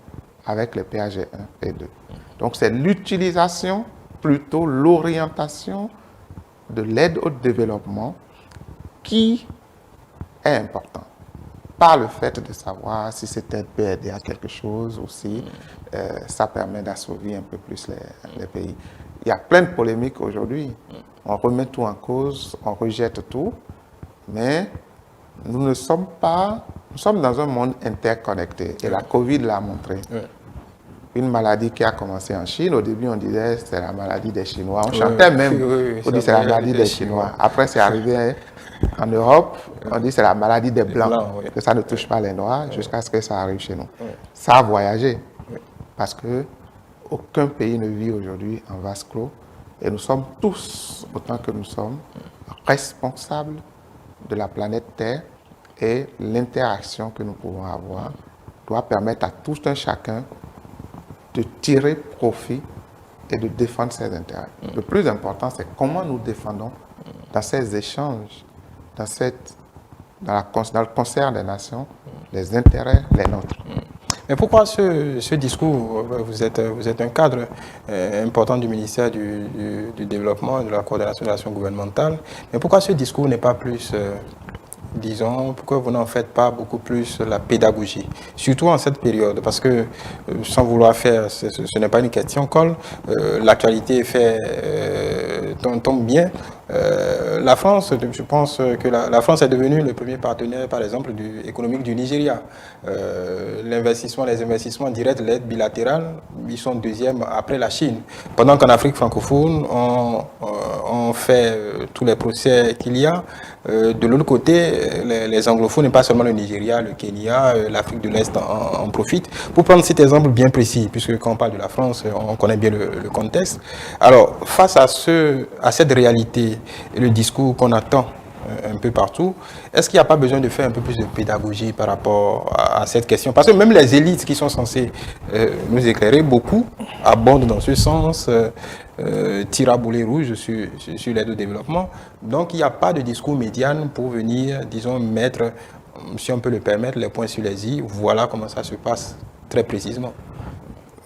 avec les PAG 1 et 2. Donc c'est l'utilisation, plutôt l'orientation de l'aide au développement qui est important. Pas le fait de savoir si cette aide peut aider à quelque chose ou si ça permet d'assouvir un peu plus les pays. Il y a plein de polémiques aujourd'hui. On remet tout en cause, on rejette tout, mais nous sommes dans un monde interconnecté et la Covid l'a montré. Une maladie qui a commencé en Chine, au début on disait c'est la maladie des Chinois, on chantait même, on dit c'est la maladie des Chinois. Après c'est arrivé en Europe, on dit c'est la maladie des Blancs, que ça ne touche pas les Noirs jusqu'à ce que ça arrive chez nous. Ça a voyagé, parce que aucun pays ne vit aujourd'hui en vase clos et nous sommes tous, autant que nous sommes, responsables de la planète Terre et l'interaction que nous pouvons avoir doit permettre à tout un chacun de tirer profit et de défendre ses intérêts. Le plus important, c'est comment nous défendons dans ces échanges, dans le concert des nations, les intérêts, les nôtres. Mais pourquoi ce discours, vous êtes un cadre important du ministère du Développement et de la coordination de l'action gouvernementale, mais pourquoi ce discours n'est pas plus, disons, pourquoi vous n'en faites pas beaucoup plus la pédagogie, surtout en cette période, parce que sans vouloir faire, ce n'est pas une question colle, l'actualité tombe bien. La France, je pense que la France est devenue le premier partenaire, par exemple, économique du Nigeria. Les investissements directs, l'aide bilatérale, ils sont deuxièmes après la Chine. Pendant qu'en Afrique francophone, on fait tous les procès qu'il y a. De l'autre côté, les anglophones, et pas seulement le Nigeria, le Kenya, l'Afrique de l'Est en profitent. Pour prendre cet exemple bien précis, puisque quand on parle de la France, on connaît bien le contexte. Alors, face à cette réalité et le discours qu'on attend un peu partout, est-ce qu'il n'y a pas besoin de faire un peu plus de pédagogie par rapport à cette question? Parce que même les élites qui sont censées nous éclairer, beaucoup abondent dans ce sens, tirent à boulet rouge sur l'aide au développement. Donc il n'y a pas de discours médiane pour venir, disons, mettre, si on peut le permettre, les points sur les i. Voilà comment ça se passe très précisément.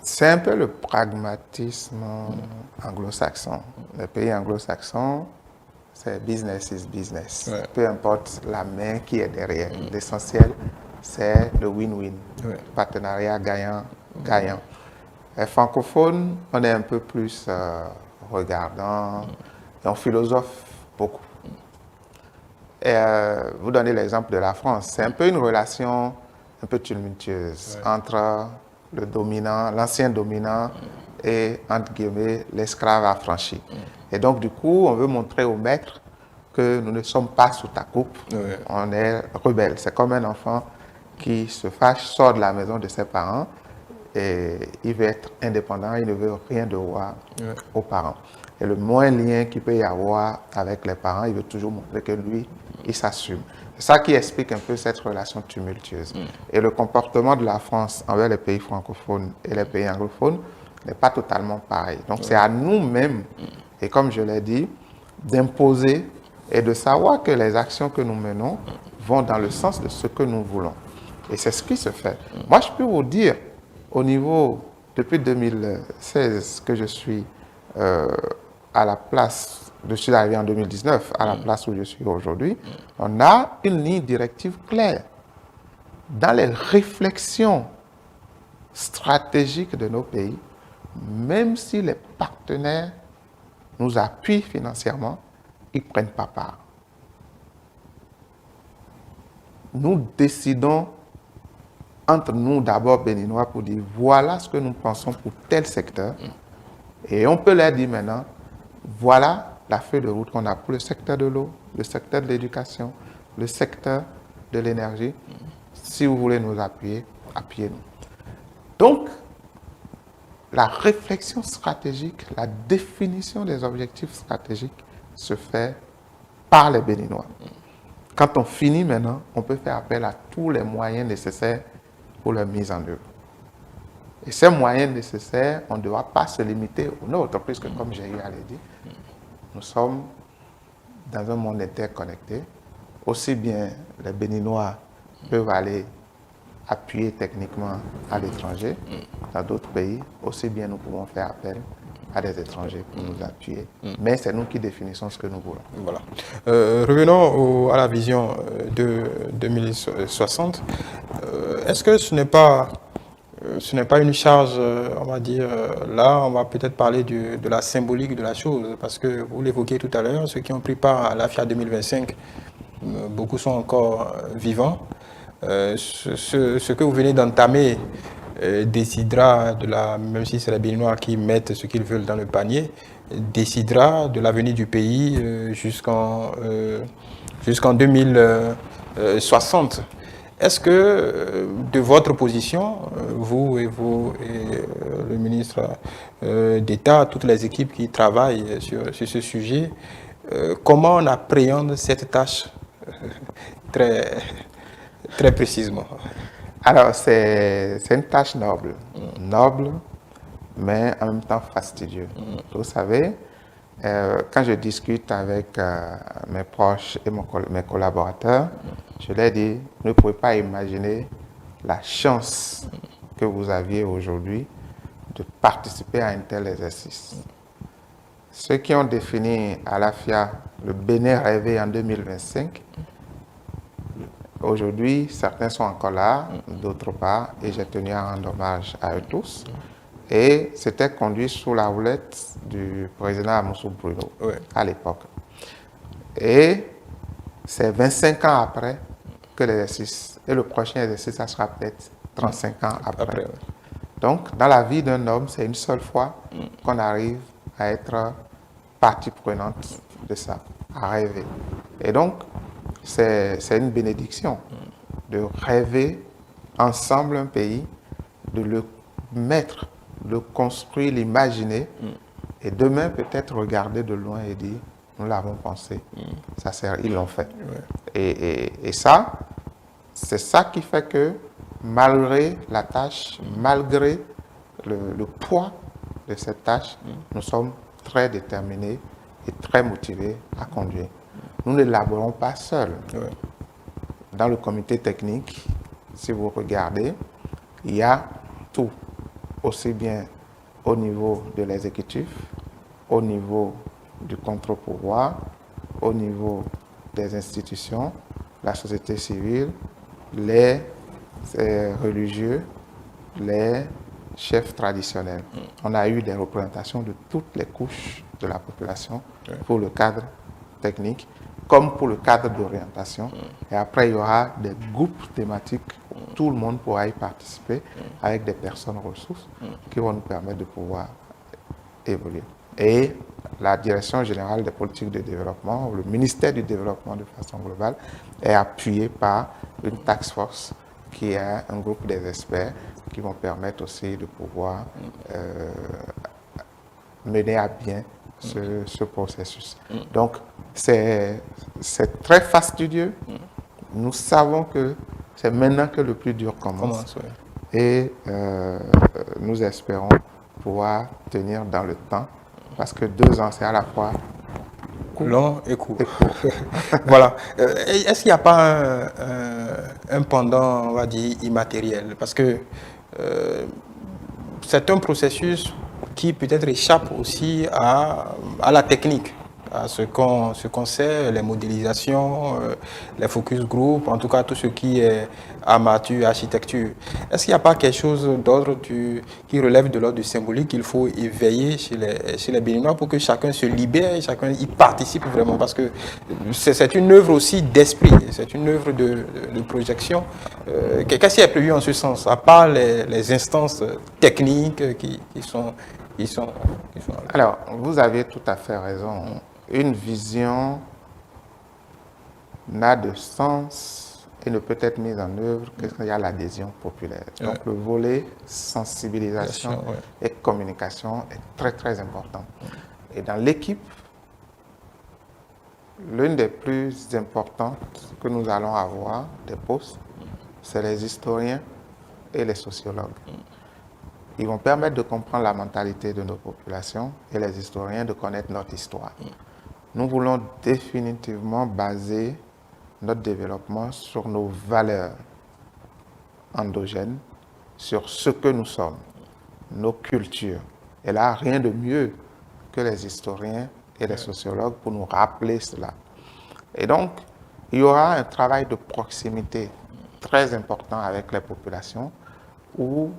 C'est un peu le pragmatisme anglo-saxon. Les pays anglo-saxons, c'est business is business. Peu importe la main qui est derrière. L'essentiel, c'est le win-win. Partenariat gagnant-gagnant. Les francophones, on est un peu plus regardant et on philosophe beaucoup. Et vous donnez l'exemple de la France. C'est un peu une relation un peu tumultueuse entre le dominant, l'ancien dominant et, entre guillemets, l'esclave affranchi. Et donc, du coup, on veut montrer au maître que nous ne sommes pas sous ta coupe, on est rebelle. C'est comme un enfant qui se fâche, sort de la maison de ses parents et il veut être indépendant, il ne veut rien devoir aux parents. Et le moins lien qu'il peut y avoir avec les parents, il veut toujours montrer que lui, il s'assume. C'est ça qui explique un peu cette relation tumultueuse. Et le comportement de la France envers les pays francophones et les pays anglophones n'est pas totalement pareil. Donc c'est à nous-mêmes, et comme je l'ai dit, d'imposer et de savoir que les actions que nous menons vont dans le sens de ce que nous voulons. Et c'est ce qui se fait. Moi, je peux vous dire, au niveau, depuis 2016 que je suis à la place, je suis arrivé en 2019 à la place où je suis aujourd'hui, on a une ligne directive claire. Dans les réflexions stratégiques de nos pays, même si les partenaires nous appuient financièrement, ils ne prennent pas part. Nous décidons entre nous d'abord béninois pour dire voilà ce que nous pensons pour tel secteur et on peut leur dire maintenant Voilà la feuille de route qu'on a pour le secteur de l'eau, le secteur de l'éducation, le secteur de l'énergie. Si vous voulez nous appuyer, appuyez-nous. Donc, la réflexion stratégique, la définition des objectifs stratégiques se fait par les Béninois. Quand on finit maintenant, on peut faire appel à tous les moyens nécessaires pour leur mise en œuvre. Et ces moyens nécessaires, on ne doit pas se limiter aux nôtres, puisque comme j'ai eu à le dire, nous sommes dans un monde interconnecté. Aussi bien les Béninois peuvent aller appuyer techniquement à l'étranger, dans d'autres pays, aussi bien nous pouvons faire appel à des étrangers pour nous appuyer. Mais c'est nous qui définissons ce que nous voulons. Voilà. Revenons à la vision de 2060. Est-ce que ce n'est pas une charge, on va dire, là, on va peut-être parler de la symbolique de la chose, parce que vous l'évoquiez tout à l'heure, ceux qui ont pris part à l'AFIA 2025, beaucoup sont encore vivants. Ce que vous venez d'entamer décidera même si c'est les Béninois qui mettent ce qu'ils veulent dans le panier, décidera de l'avenir du pays jusqu'en 2060. Est-ce que de votre position, vous et le ministre d'État, toutes les équipes qui travaillent sur ce sujet, comment on appréhende cette tâche très, très précisément? Alors, c'est une tâche noble. Noble, mais en même temps fastidieuse. Vous savez, quand je discute avec mes proches et mes collaborateurs, je leur dis, vous ne pouvez pas imaginer la chance que vous aviez aujourd'hui de participer à un tel exercice. Ceux qui ont défini à l'AFIA le Bénin rêvé en 2025, aujourd'hui, certains sont encore là, d'autres pas, et j'ai tenu à rendre hommage à eux tous. Et c'était conduit sous la houlette du président Amoussou Bruno à l'époque. Et c'est 25 ans après que l'exercice, et le prochain exercice, ça sera peut-être 35 ans après. Donc, dans la vie d'un homme, c'est une seule fois qu'on arrive à être partie prenante de ça, à rêver. Et donc, c'est une bénédiction de rêver ensemble un pays, de le mettre, le construire, l'imaginer, et demain peut-être regarder de loin et dire, nous l'avons pensé, ça sert, ils l'ont fait. Et ça, c'est ça qui fait que malgré la tâche, malgré le poids de cette tâche, nous sommes très déterminés et très motivés à conduire. Nous ne l'élaborons pas seuls. Dans le comité technique, si vous regardez, il y a tout, aussi bien au niveau de l'exécutif, au niveau du contre-pouvoir, au niveau des institutions, la société civile, les religieux, les chefs traditionnels. On a eu des représentations de toutes les couches de la population pour le cadre technique, comme pour le cadre d'orientation. Et après, il y aura des groupes thématiques où tout le monde pourra y participer avec des personnes ressources qui vont nous permettre de pouvoir évoluer. Et la Direction générale des politiques de développement, ou le ministère du développement de façon globale, est appuyé par une task force qui est un groupe des experts qui vont permettre aussi de pouvoir mener à bien ce processus. Donc, c'est très fastidieux. Nous savons que c'est maintenant que le plus dur commence. Et nous espérons pouvoir tenir dans le temps, parce que 2 ans, c'est à la fois long et court. Voilà. Est-ce qu'il n'y a pas un pendant, on va dire, immatériel? Parce que c'est un processus qui peut-être échappe aussi à la technique, à ce qu'on sait, les modélisations, les focus group, en tout cas tout ce qui est armature, architecture. Est-ce qu'il n'y a pas quelque chose d'autre qui relève de l'ordre du symbolique qu'il faut éveiller chez les Béninois pour que chacun se libère, chacun y participe vraiment? Parce que c'est une œuvre aussi d'esprit, c'est une œuvre de projection. Qu'est-ce qui est prévu en ce sens, à part les instances techniques qui sont ils sont Alors, vous avez tout à fait raison. Une vision n'a de sens et ne peut être mise en œuvre que s'il y a l'adhésion populaire. Donc, le volet sensibilisation et communication est très, très important. Et dans l'équipe, l'une des plus importantes que nous allons avoir, des postes, c'est les historiens et les sociologues. Ils vont permettre de comprendre la mentalité de nos populations et les historiens de connaître notre histoire. Nous voulons définitivement baser notre développement sur nos valeurs endogènes, sur ce que nous sommes, nos cultures. Et là, rien de mieux que les historiens et les sociologues pour nous rappeler cela. Et donc, il y aura un travail de proximité très important avec les populations où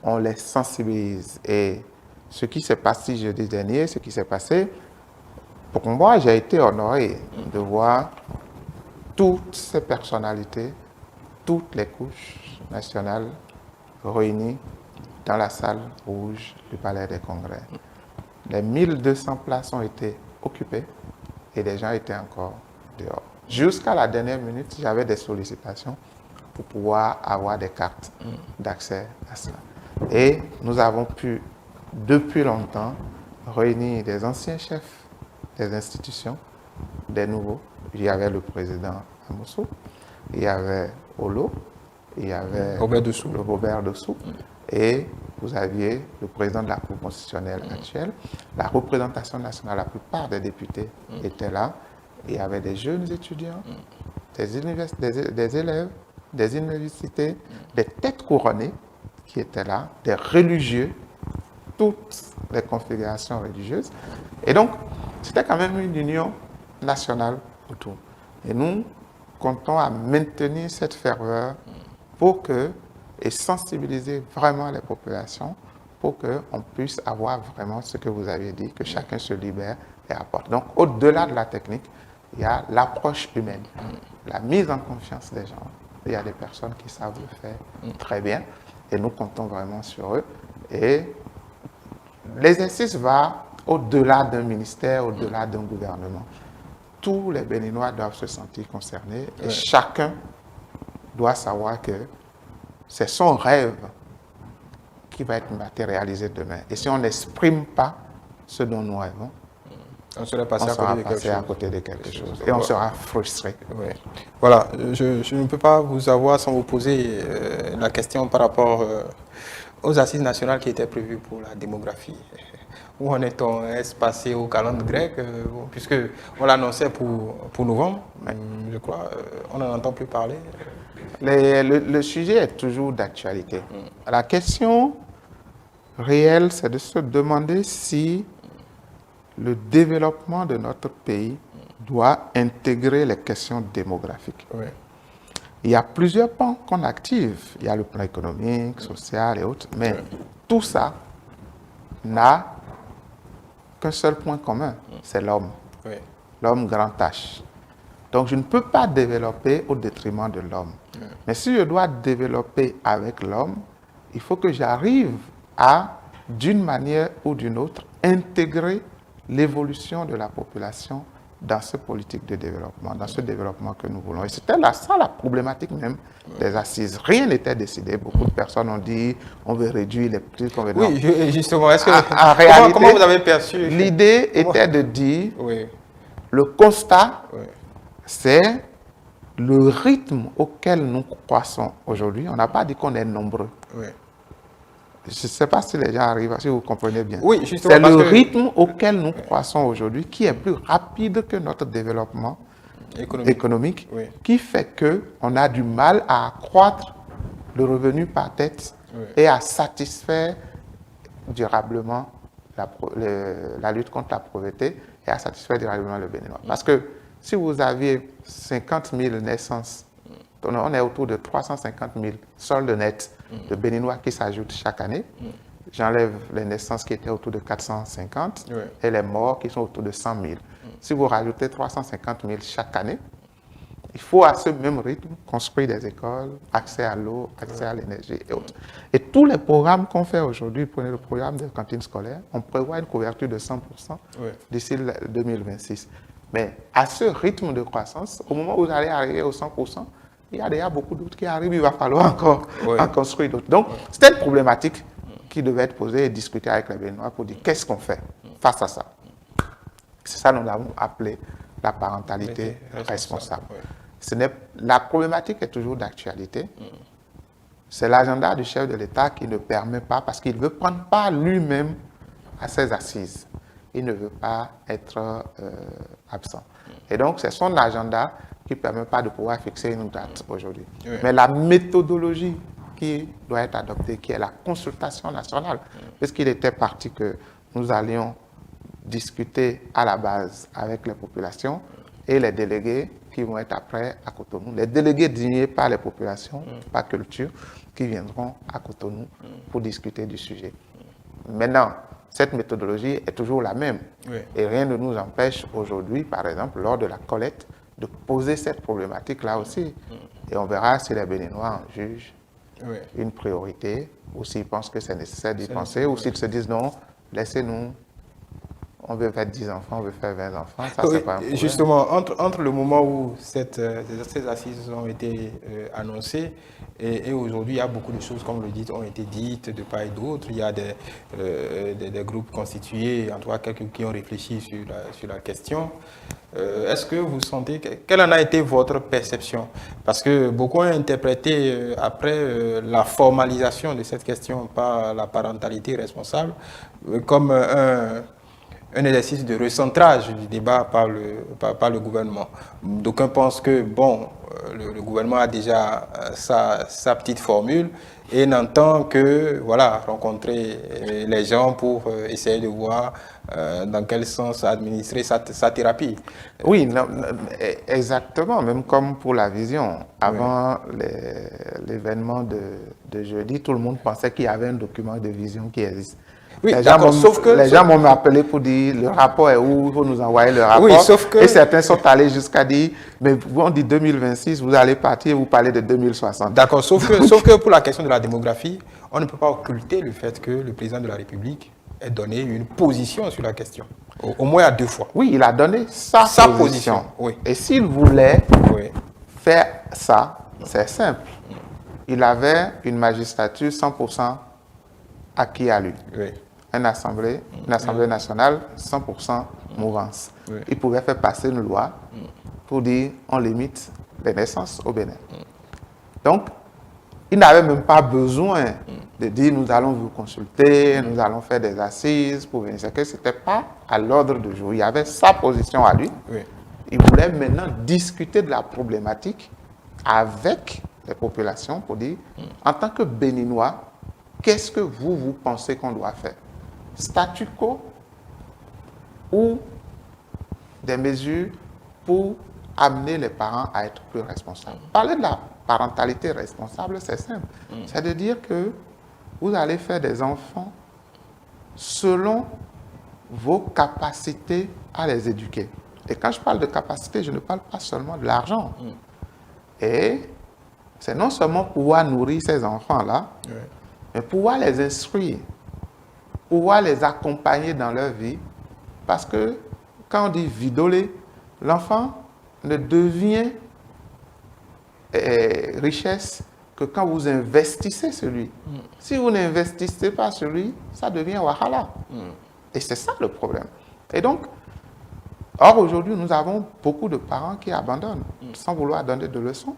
on les sensibilise. Et ce qui s'est passé jeudi dernier, ce qui s'est passé, pour moi, j'ai été honoré de voir toutes ces personnalités, toutes les couches nationales réunies dans la salle rouge du Palais des Congrès. Les 1200 places ont été occupées et les gens étaient encore dehors. Jusqu'à la dernière minute, j'avais des sollicitations pour pouvoir avoir des cartes d'accès à cela. Et nous avons pu, depuis longtemps, réunir des anciens chefs des institutions, des nouveaux. Il y avait le président Amoussou, il y avait Olo, il y avait Robert Dessous. le Robert Dessous, et vous aviez le président de la Cour constitutionnelle actuelle. La représentation nationale, la plupart des députés étaient là. Il y avait des jeunes étudiants, des élèves, des universités, des têtes couronnées qui étaient là, des religieux, toutes les configurations religieuses. Et donc, c'était quand même une union nationale autour. Et nous comptons à maintenir cette ferveur pour que, et sensibiliser vraiment les populations pour qu'on puisse avoir vraiment ce que vous avez dit, que chacun se libère et apporte. Donc, au-delà de la technique, il y a l'approche humaine, la mise en confiance des gens. Il y a des personnes qui savent le faire très bien et nous comptons vraiment sur eux. Et l'exercice va au-delà d'un ministère, au-delà d'un gouvernement. Tous les Béninois doivent se sentir concernés et chacun doit savoir que c'est son rêve qui va être matérialisé demain. Et si on n'exprime pas ce dont nous rêvons, on sera passé à côté de quelque chose. Et on sera frustré. Oui. Voilà, je ne peux pas vous avoir sans vous poser la question par rapport aux assises nationales qui étaient prévues pour la démographie. Où en est-on? Est-ce passé au calendrier grec? Puisque on l'annonçait pour novembre, je crois, on n'en entend plus parler. Le sujet est toujours d'actualité. La question réelle, c'est de se demander si le développement de notre pays doit intégrer les questions démographiques. Oui. Il y a plusieurs pans qu'on active. Il y a le plan économique, social et autres. Mais tout ça n'a qu'un seul point commun, c'est l'homme. Oui. L'homme grand H. Donc je ne peux pas développer au détriment de l'homme. Mais si je dois développer avec l'homme, il faut que j'arrive à, d'une manière ou d'une autre, intégrer l'évolution de la population dans ce politique de développement, dans ce développement que nous voulons. Et c'était ça la problématique même des assises. Rien n'était décidé. Beaucoup de personnes ont dit on veut réduire les petits convenants. Oui, justement. Est-ce que en réalité, comment vous avez perçu? L'idée était de dire le constat, c'est le rythme auquel nous croissons aujourd'hui. On n'a pas dit qu'on est nombreux. Oui. Je ne sais pas si les gens arrivent, si vous comprenez bien. Oui, justement. C'est le rythme auquel nous croissons aujourd'hui qui est plus rapide que notre développement économique qui fait qu'on a du mal à accroître le revenu par tête et à satisfaire durablement la lutte contre la pauvreté et à satisfaire durablement le Béninois. Parce que si vous aviez 50 000 naissances, on est autour de 350 000 soldes nets de Béninois qui s'ajoutent chaque année. J'enlève les naissances qui étaient autour de 450 et les morts qui sont autour de 100 000. Si vous rajoutez 350 000 chaque année, Il faut à ce même rythme construire des écoles, accès à l'eau, accès à l'énergie et autres. Et tous les programmes qu'on fait aujourd'hui, prenez le programme de cantine scolaire, on prévoit une couverture de 100% d'ici 2026. Mais à ce rythme de croissance, au moment où vous allez arriver au 100%, il y a déjà beaucoup d'autres qui arrivent, il va falloir encore en construire d'autres. Donc, c'était une problématique qui devait être posée et discutée avec les Béninois pour dire qu'est-ce qu'on fait face à ça. C'est ça que nous avons appelé la parentalité responsable. La problématique est toujours d'actualité. C'est l'agenda du chef de l'État qui ne permet pas, parce qu'il ne veut prendre part lui-même à ses assises. Il ne veut pas être absent. Et donc, c'est son agenda qui ne permet pas de pouvoir fixer une date aujourd'hui. Mais la méthodologie qui doit être adoptée, qui est la consultation nationale, puisqu'il était parti que nous allions discuter à la base avec les populations et les délégués qui vont être après à Cotonou. Les délégués désignés par les populations, par culture, qui viendront à Cotonou pour discuter du sujet. Maintenant, cette méthodologie est toujours la même. Et rien ne nous empêche aujourd'hui, par exemple, lors de la collecte, de poser cette problématique-là aussi. Et on verra si les Béninois en jugent une priorité, ou s'ils pensent que c'est nécessaire d'y penser, ou s'ils se disent non, laissez-nous, on veut faire 10 enfants, on veut faire 20 enfants, ça c'est pas un problème. Justement, entre le moment où ces assises ont été annoncées et aujourd'hui, il y a beaucoup de choses, comme vous le dites, ont été dites de part et d'autre. Il y a des groupes constitués, en tout cas quelques qui ont réfléchi sur la question. Est-ce que vous sentez, quelle en a été votre perception? Parce que beaucoup ont interprété après la formalisation de cette question par la parentalité responsable comme un exercice de recentrage du débat par le gouvernement. D'aucuns pensent que, bon, le gouvernement a déjà sa petite formule et n'entend que, voilà, rencontrer les gens pour essayer de voir dans quel sens administrer sa thérapie. Oui, non, exactement, même comme pour la vision. Avant l'événement de jeudi, tout le monde pensait qu'il y avait un document de vision qui existe. Oui, les gens m'ont appelé pour dire le rapport est où, il faut nous envoyer le rapport. Oui, et certains sont allés jusqu'à dire, mais on dit 2026, vous allez partir, vous parlez de 2060. D'accord, sauf que pour la question de la démographie, on ne peut pas occulter le fait que le président de la République ait donné une position sur la question, au moins à 2 fois. Oui, il a donné sa position. Oui. Et s'il voulait faire ça, c'est simple. Il avait une magistrature 100% acquis à lui. Une assemblée nationale 100% mouvance. Il pouvait faire passer une loi pour dire on limite les naissances au Bénin. Donc, il n'avait même pas besoin de dire nous allons vous consulter, nous allons faire des assises pour venir. C'est que ce n'était pas à l'ordre du jour. Il y avait sa position à lui. Il voulait maintenant discuter de la problématique avec les populations pour dire en tant que Béninois, qu'est-ce que vous pensez qu'on doit faire? Statu quo ou des mesures pour amener les parents à être plus responsables? Parler de la parentalité responsable, c'est simple. C'est de dire que vous allez faire des enfants selon vos capacités à les éduquer. Et quand je parle de capacité, je ne parle pas seulement de l'argent. Et c'est non seulement pouvoir nourrir ces enfants-là, mais pouvoir les instruire, pouvoir les accompagner dans leur vie. Parce que quand on dit vidoler, l'enfant ne devient richesse que quand vous investissez sur lui. Si vous n'investissez pas sur lui, ça devient wahala. Et c'est ça le problème. Et donc, or aujourd'hui, nous avons beaucoup de parents qui abandonnent sans vouloir donner de leçons.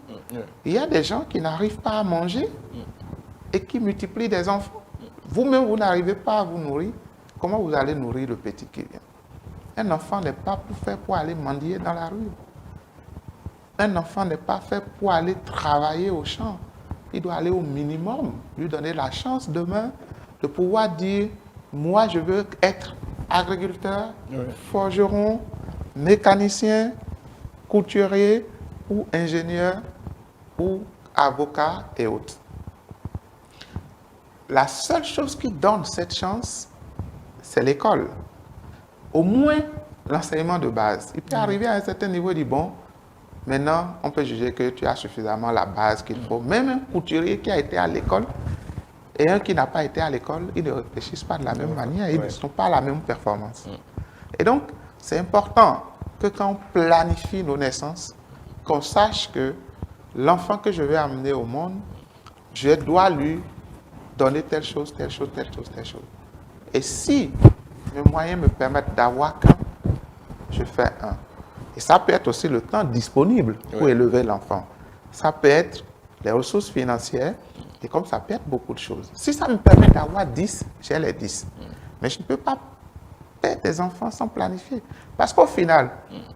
Il y a des gens qui n'arrivent pas à manger et qui multiplient des enfants. Vous-même, vous n'arrivez pas à vous nourrir. Comment vous allez nourrir le petit qui vient? Un enfant n'est pas fait pour aller mendier dans la rue. Un enfant n'est pas fait pour aller travailler au champ. Il doit aller au minimum, lui donner la chance demain de pouvoir dire « Moi, je veux être agriculteur, forgeron, mécanicien, couturier ou ingénieur ou avocat et autres. » La seule chose qui donne cette chance, c'est l'école. Au moins, l'enseignement de base. Il peut arriver à un certain niveau et dire, bon, Maintenant, on peut juger que tu as suffisamment la base qu'il faut. Même un couturier qui a été à l'école et un qui n'a pas été à l'école, ils ne réfléchissent pas de la même manière, ils ne sont pas à la même performance. Et donc, c'est important que quand on planifie nos naissances, qu'on sache que l'enfant que je vais amener au monde, je dois lui donner telle chose, telle chose, telle chose, telle chose. Et si mes moyens me permettent d'avoir qu'un, je fais un. Et ça peut être aussi le temps disponible pour élever l'enfant. Ça peut être les ressources financières, et comme ça peut être beaucoup de choses. Si ça me permet d'avoir 10, j'ai les 10. Mais je ne peux pas faire des enfants sans planifier. Parce qu'au final,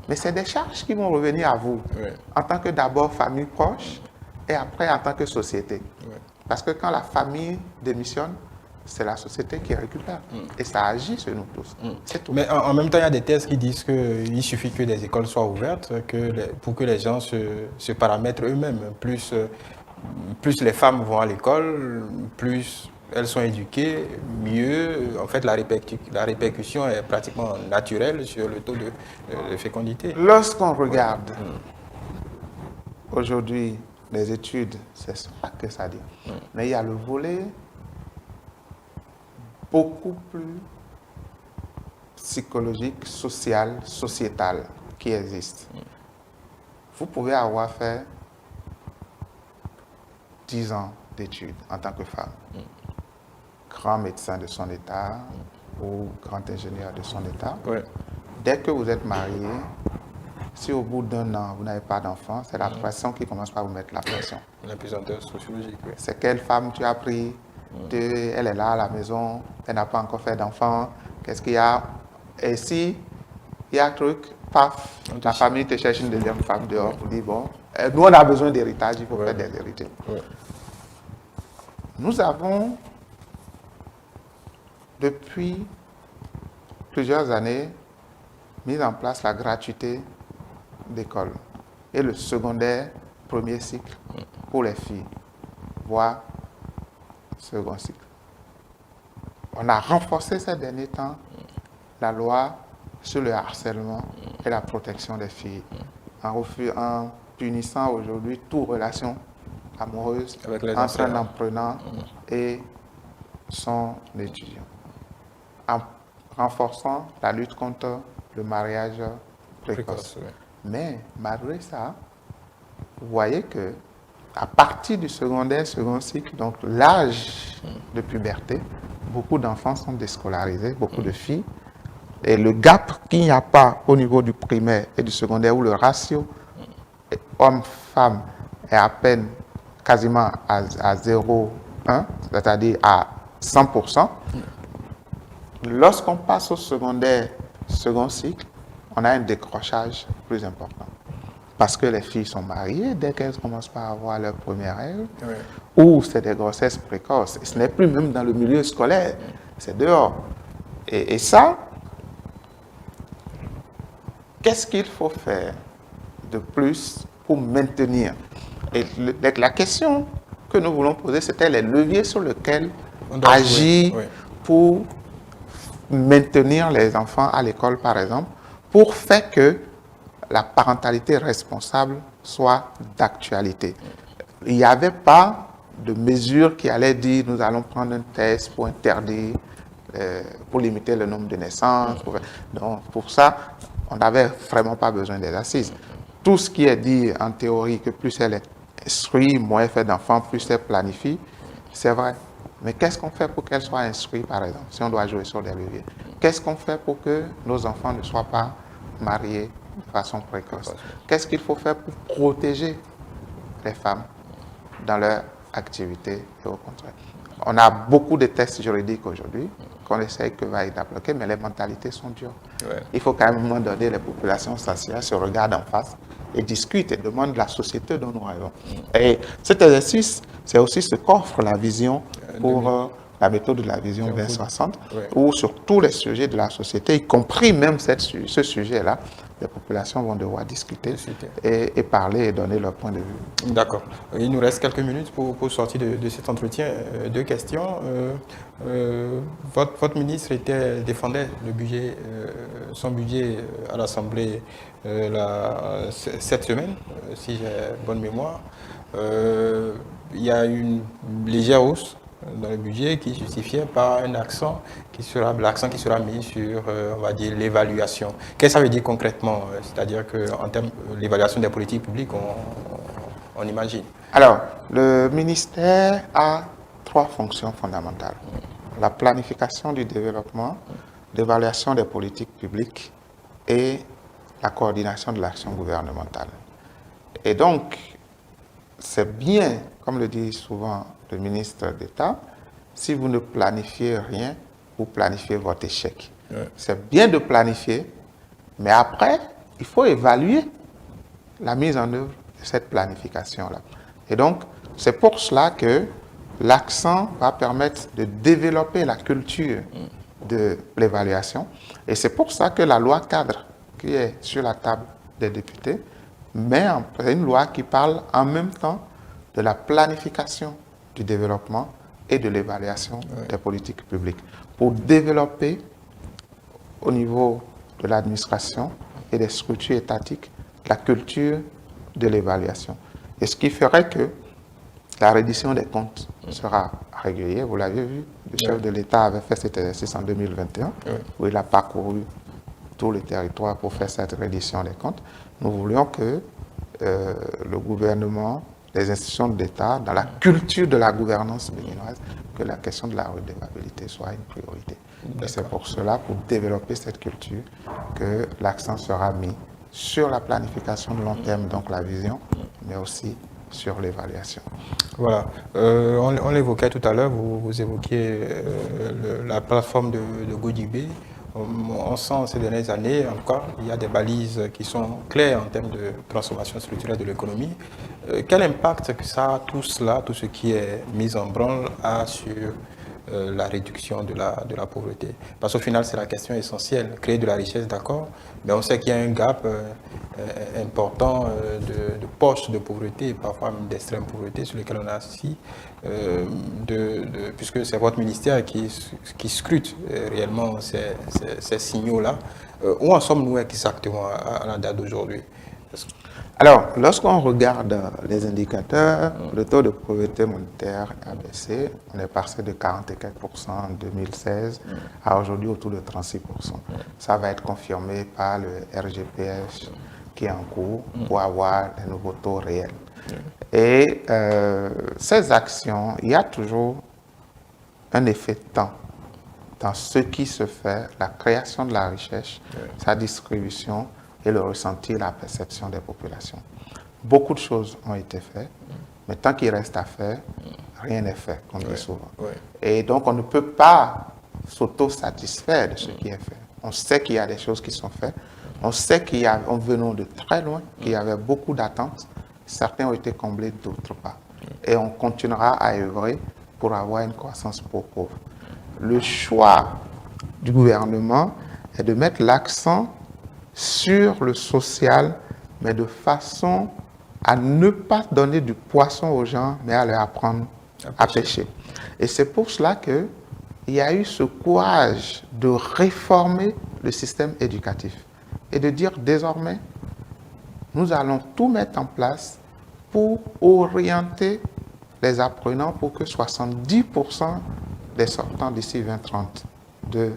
mais c'est des charges qui vont revenir à vous, en tant que d'abord famille proche, et après en tant que société. Parce que quand la famille démissionne, c'est la société qui récupère. Et ça agit sur nous tous. C'est tout. Mais en même temps, il y a des thèses qui disent qu'il suffit que des écoles soient ouvertes pour que les gens se paramètrent eux-mêmes. Plus les femmes vont à l'école, plus elles sont éduquées, mieux, en fait, la répercussion est pratiquement naturelle sur le taux de fécondité. Lorsqu'on regarde aujourd'hui les études, c'est ça que ça dit. Mais il y a le volet beaucoup plus psychologique, social, sociétal qui existe. Vous pouvez avoir fait 10 ans d'études en tant que femme, grand médecin de son état ou grand ingénieur de son état. Dès que vous êtes marié, si au bout d'un an, vous n'avez pas d'enfant, c'est la pression qui commence par vous mettre la pression. La pesanteur sociologique, oui. C'est quelle femme tu as pris, elle est là à la maison, elle n'a pas encore fait d'enfant, qu'est-ce qu'il y a? Et si il y a un truc, paf, la famille te cherche une deuxième femme dehors pour dire, bon, nous on a besoin d'héritage, il faut faire des héritiers. Nous avons, depuis plusieurs années, mis en place la gratuité d'école et le secondaire premier cycle pour les filles, voire second cycle. On a renforcé ces derniers temps la loi sur le harcèlement et la protection des filles, en punissant aujourd'hui toute relation amoureuse entre un apprenant et son étudiant, en renforçant la lutte contre le mariage précoce. Mais malgré ça, vous voyez que à partir du secondaire, second cycle, donc l'âge de puberté, beaucoup d'enfants sont déscolarisés, beaucoup de filles. Et le gap qu'il n'y a pas au niveau du primaire et du secondaire, où le ratio homme-femme est à peine quasiment à 0,1, c'est-à-dire à 100%, lorsqu'on passe au secondaire, second cycle, on a un décrochage plus important. Parce que les filles sont mariées dès qu'elles commencent par avoir leur première règle, ou c'est des grossesses précoces. Et ce n'est plus même dans le milieu scolaire, c'est dehors. Et ça, qu'est-ce qu'il faut faire de plus pour maintenir? Et la question que nous voulons poser, c'était les leviers sur lesquels agir pour maintenir les enfants à l'école, par exemple, pour faire que la parentalité responsable soit d'actualité. Il n'y avait pas de mesure qui allait dire nous allons prendre un test pour interdire, pour limiter le nombre de naissances. Donc, pour ça, on n'avait vraiment pas besoin des assises. Tout ce qui est dit en théorie, que plus elle est instruite, moins elle fait d'enfants, plus elle planifie, c'est vrai. Mais qu'est-ce qu'on fait pour qu'elle soit instruite, par exemple, si on doit jouer sur des leviers? Qu'est-ce qu'on fait pour que nos enfants ne soient pas mariés de façon précoce? Qu'est-ce qu'il faut faire pour protéger les femmes dans leur activité et au contraire? On a beaucoup de textes juridiques aujourd'hui qu'on essaye que va être appliqué, mais les mentalités sont dures. Il faut quand même à un moment donné, les populations s'assiedent, se regardent en face et discutent et demandent la société dont nous rêvons. Et cet exercice, c'est aussi ce qu'offre la vision pour la méthode de la vision 2060, Ouais. où sur tous les sujets de la société, y compris même ce sujet-là, les populations vont devoir discuter et parler et donner leur point de vue. D'accord. Il nous reste quelques minutes pour sortir de cet entretien. Deux questions. Votre ministre défendait le budget, son budget à l'Assemblée cette semaine, si j'ai bonne mémoire. Il y a une légère hausse dans le budget qui est justifiée par l'accent qui sera mis sur, on va dire, l'évaluation. Qu'est-ce que ça veut dire concrètement? C'est-à-dire qu'en termes de l'évaluation des politiques publiques, on imagine. Alors, le ministère a 3 fonctions fondamentales. La planification du développement, l'évaluation des politiques publiques et la coordination de l'action gouvernementale. Et donc, c'est bien, comme le dit souvent le ministre d'État, si vous ne planifiez rien, vous planifiez votre échec. Ouais. C'est bien de planifier, mais après, il faut évaluer la mise en œuvre de cette planification-là. Et donc, c'est pour cela que l'accent va permettre de développer la culture de l'évaluation. Et c'est pour ça que la loi cadre qui est sur la table des députés met en place une loi qui parle en même temps de la planification du développement et de l'évaluation des politiques publiques pour développer au niveau de l'administration et des structures étatiques la culture de l'évaluation. Et ce qui ferait que la reddition des comptes sera régulière. Vous l'avez vu, le chef de l'État avait fait cet exercice en 2021, où il a parcouru tout le territoire pour faire cette reddition des comptes. Nous voulions que le gouvernement, les institutions d'État, dans la culture de la gouvernance béninoise, que la question de la redevabilité soit une priorité. Et c'est pour cela, pour développer cette culture, que l'accent sera mis sur la planification de long terme, donc la vision, mais aussi sur l'évaluation. Voilà. On l'évoquait tout à l'heure, vous évoquiez la plateforme de Godibé. On sent ces dernières années encore, il y a des balises qui sont claires en termes de transformation structurelle de l'économie. Quel impact que ça a tout cela, tout ce qui est mis en branle a sur la réduction de la pauvreté? Parce qu'au final, c'est la question essentielle. Créer de la richesse, d'accord, mais on sait qu'il y a un gap important de poches de pauvreté, parfois même d'extrême pauvreté, sur lesquelles on a assis, puisque c'est votre ministère qui scrute réellement ces signaux-là. Où en sommes-nous exactement à la date d'aujourd'hui? Alors, lorsqu'on regarde les indicateurs, le taux de pauvreté monétaire a baissé. On est passé de 44% en 2016 à aujourd'hui autour de 36%. Ça va être confirmé par le RGPS qui est en cours pour avoir des nouveaux taux réels. Et ces actions, il y a toujours un effet de temps dans ce qui se fait, la création de la richesse, sa distribution, et le ressenti, la perception des populations. Beaucoup de choses ont été faites, mais tant qu'il reste à faire, rien n'est fait, comme on dit souvent. Et donc, on ne peut pas s'auto-satisfaire de ce qui est fait. On sait qu'il y a des choses qui sont faites. On sait qu'en venant de très loin, qu'il y avait beaucoup d'attentes. Certains ont été comblés, d'autres pas. Et on continuera à œuvrer pour avoir une croissance pauvre. Le choix du gouvernement est de mettre l'accent sur le social, mais de façon à ne pas donner du poisson aux gens, mais à leur apprendre à pêcher. Et c'est pour cela qu'il y a eu ce courage de réformer le système éducatif et de dire désormais, nous allons tout mettre en place pour orienter les apprenants pour que 70% des sortants d'ici 2030 de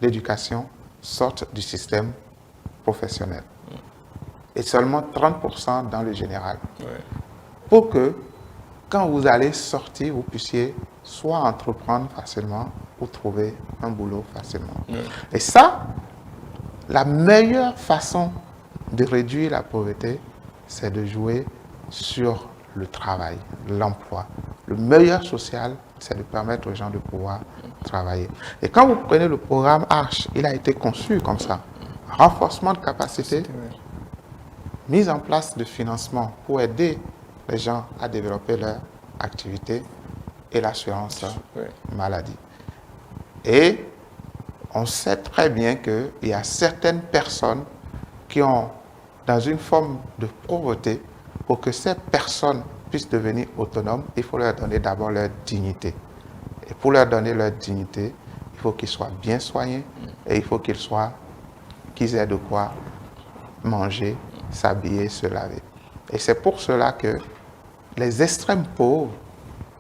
l'éducation sortent du système professionnel et seulement 30% dans le général. Pour que quand vous allez sortir, vous puissiez soit entreprendre facilement ou trouver un boulot facilement. Et ça, la meilleure façon de réduire la pauvreté, c'est de jouer sur le travail, l'emploi. Le meilleur social, c'est de permettre aux gens de pouvoir travailler. Et quand vous prenez le programme ARCH, il a été conçu comme ça. Renforcement de capacité, mise en place de financement pour aider les gens à développer leur activité, et l'assurance maladie. Et on sait très bien qu'il y a certaines personnes qui ont, dans une forme de pauvreté, pour que ces personnes puissent devenir autonomes, il faut leur donner d'abord leur dignité. Et pour leur donner leur dignité, il faut qu'ils soient bien soignés et il faut qu'ils aient de quoi manger, s'habiller, se laver. Et c'est pour cela que les extrêmes pauvres,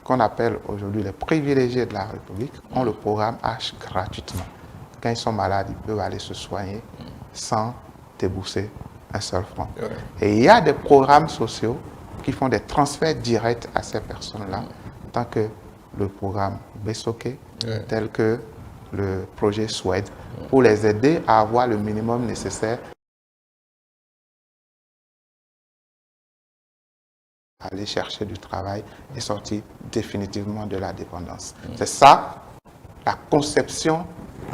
qu'on appelle aujourd'hui les privilégiés de la République, ont le programme H gratuitement. Quand ils sont malades, ils peuvent aller se soigner sans débourser un seul franc. Et il y a des programmes sociaux qui font des transferts directs à ces personnes-là, tant que le programme Bessoké, tel que le projet Suède, pour les aider à avoir le minimum nécessaire à aller chercher du travail et sortir définitivement de la dépendance. C'est ça, la conception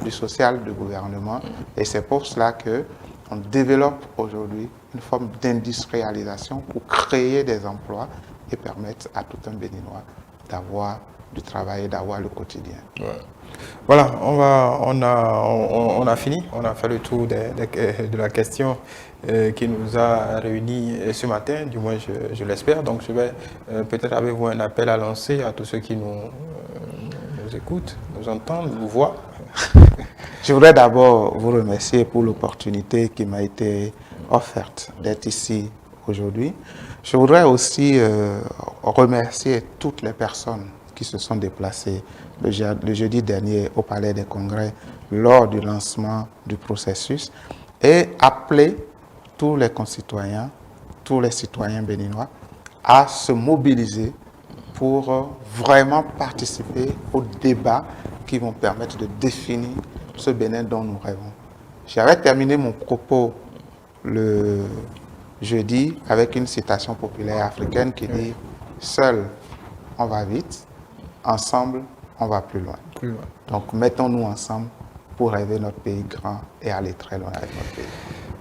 du social du gouvernement, et c'est pour cela qu'on développe aujourd'hui une forme d'industrialisation pour créer des emplois et permettre à tout un Béninois d'avoir du travail et d'avoir le quotidien. Voilà, on a fini, on a fait le tour de la question qui nous a réunis ce matin, du moins je l'espère. Donc je vais peut-être avec vous un appel à lancer à tous ceux qui nous écoutent, nous entendent, nous voient. Je voudrais d'abord vous remercier pour l'opportunité qui m'a été offerte d'être ici aujourd'hui. Je voudrais aussi remercier toutes les personnes qui se sont déplacées le jeudi dernier au Palais des Congrès lors du lancement du processus et appeler tous les concitoyens, tous les citoyens béninois à se mobiliser pour vraiment participer aux débats qui vont permettre de définir ce Bénin dont nous rêvons. J'avais terminé mon propos le jeudi avec une citation populaire africaine qui dit « Seul, on va vite, ensemble, on va plus loin ». Donc, mettons-nous ensemble pour rêver notre pays grand et aller très loin avec notre pays.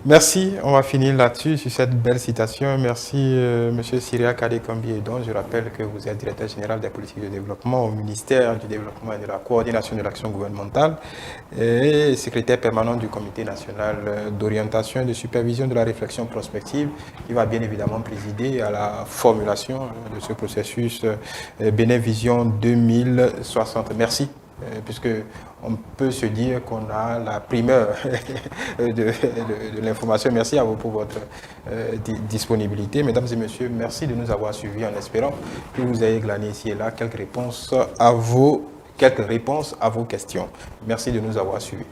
Merci, on va finir là-dessus, sur cette belle citation. Merci, M. Syria Kadé-Kambi-Edon. Je rappelle que vous êtes directeur général des politiques de développement au ministère du Développement et de la Coordination de l'action gouvernementale et secrétaire permanent du Comité national d'orientation et de supervision de la réflexion prospective qui va bien évidemment présider à la formulation de ce processus Bénin Vision 2060. Merci. Puisque on peut se dire qu'on a la primeur de l'information. Merci à vous pour votre disponibilité. Mesdames et messieurs, merci de nous avoir suivis en espérant que vous ayez glané ici et là quelques réponses à vos questions. Merci de nous avoir suivis.